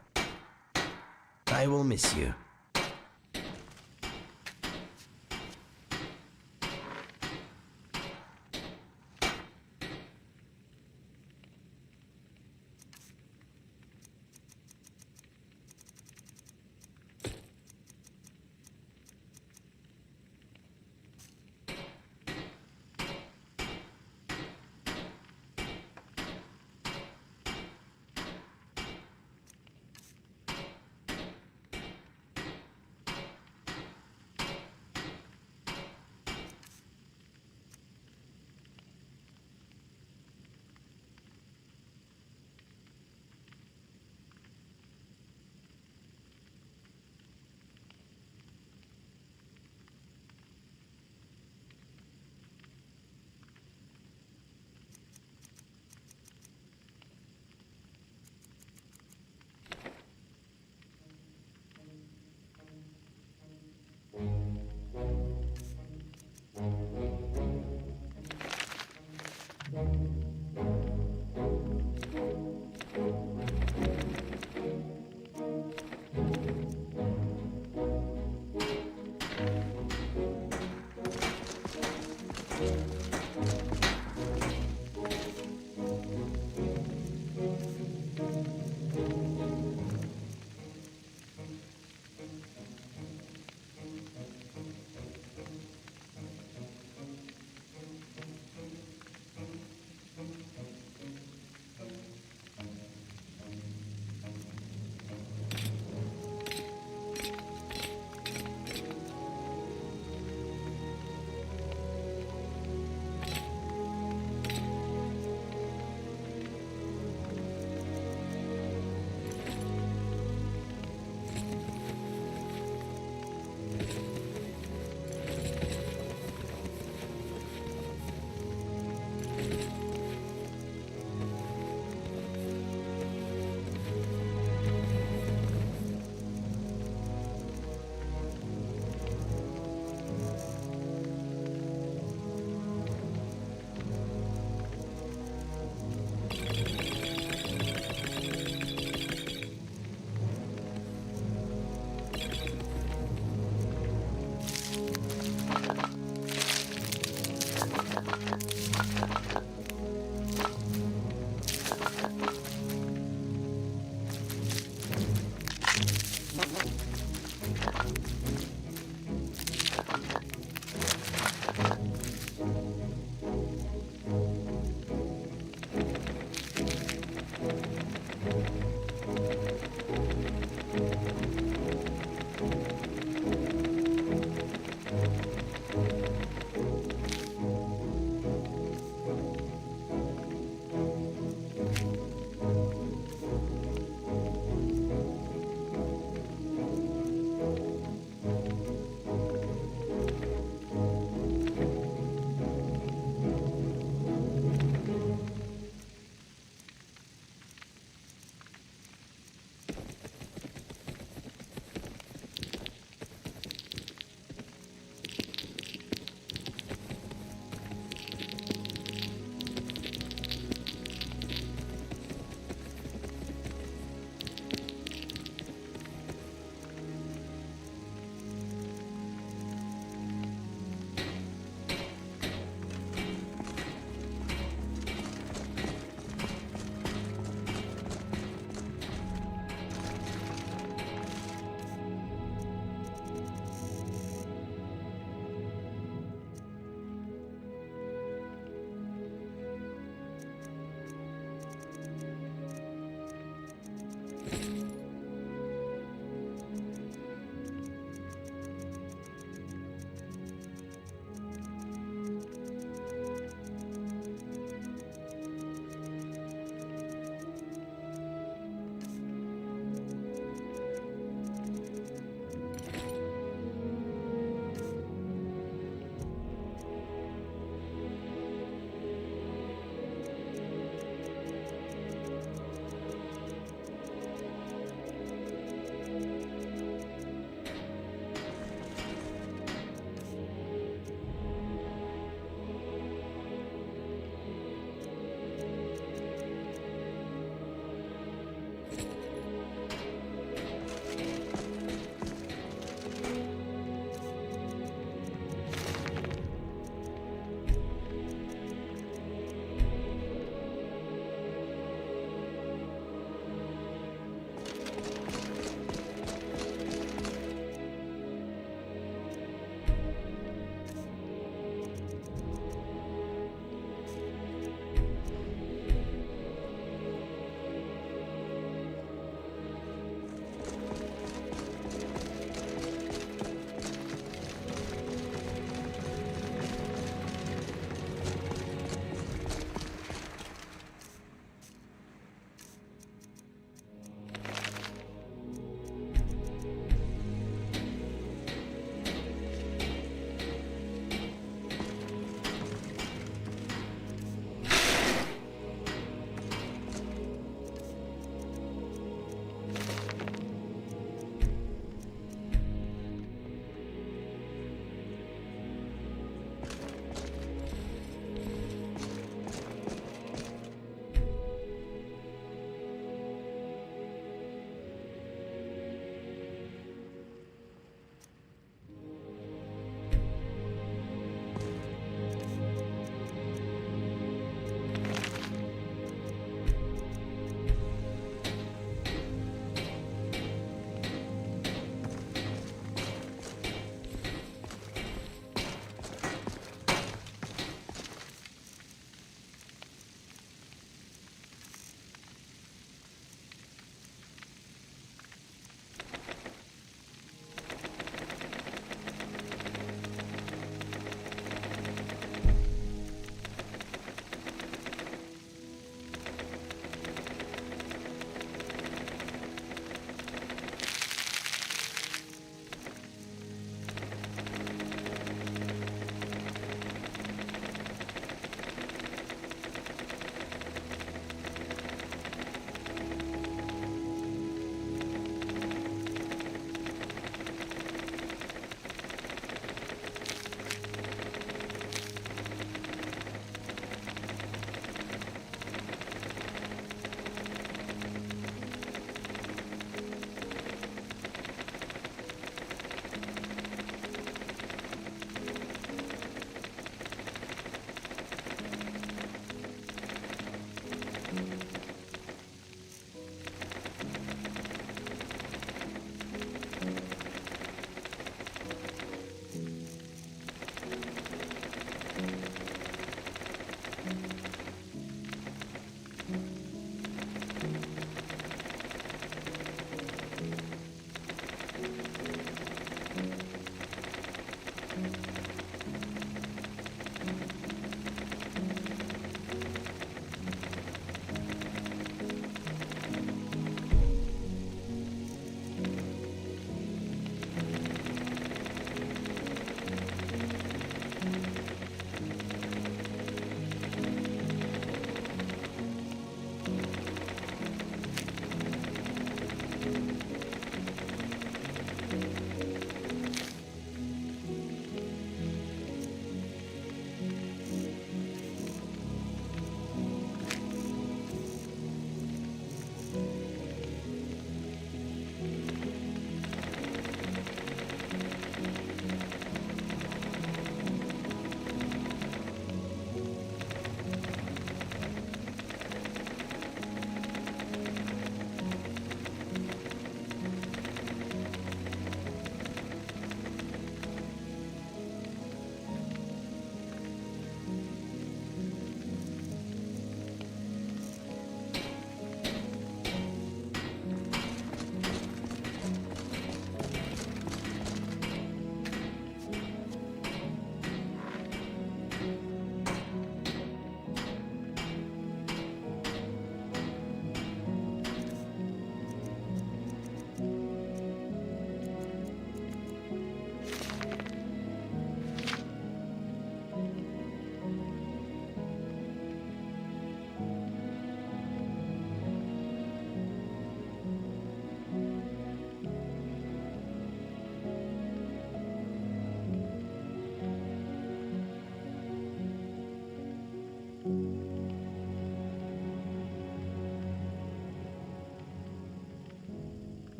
I will miss you.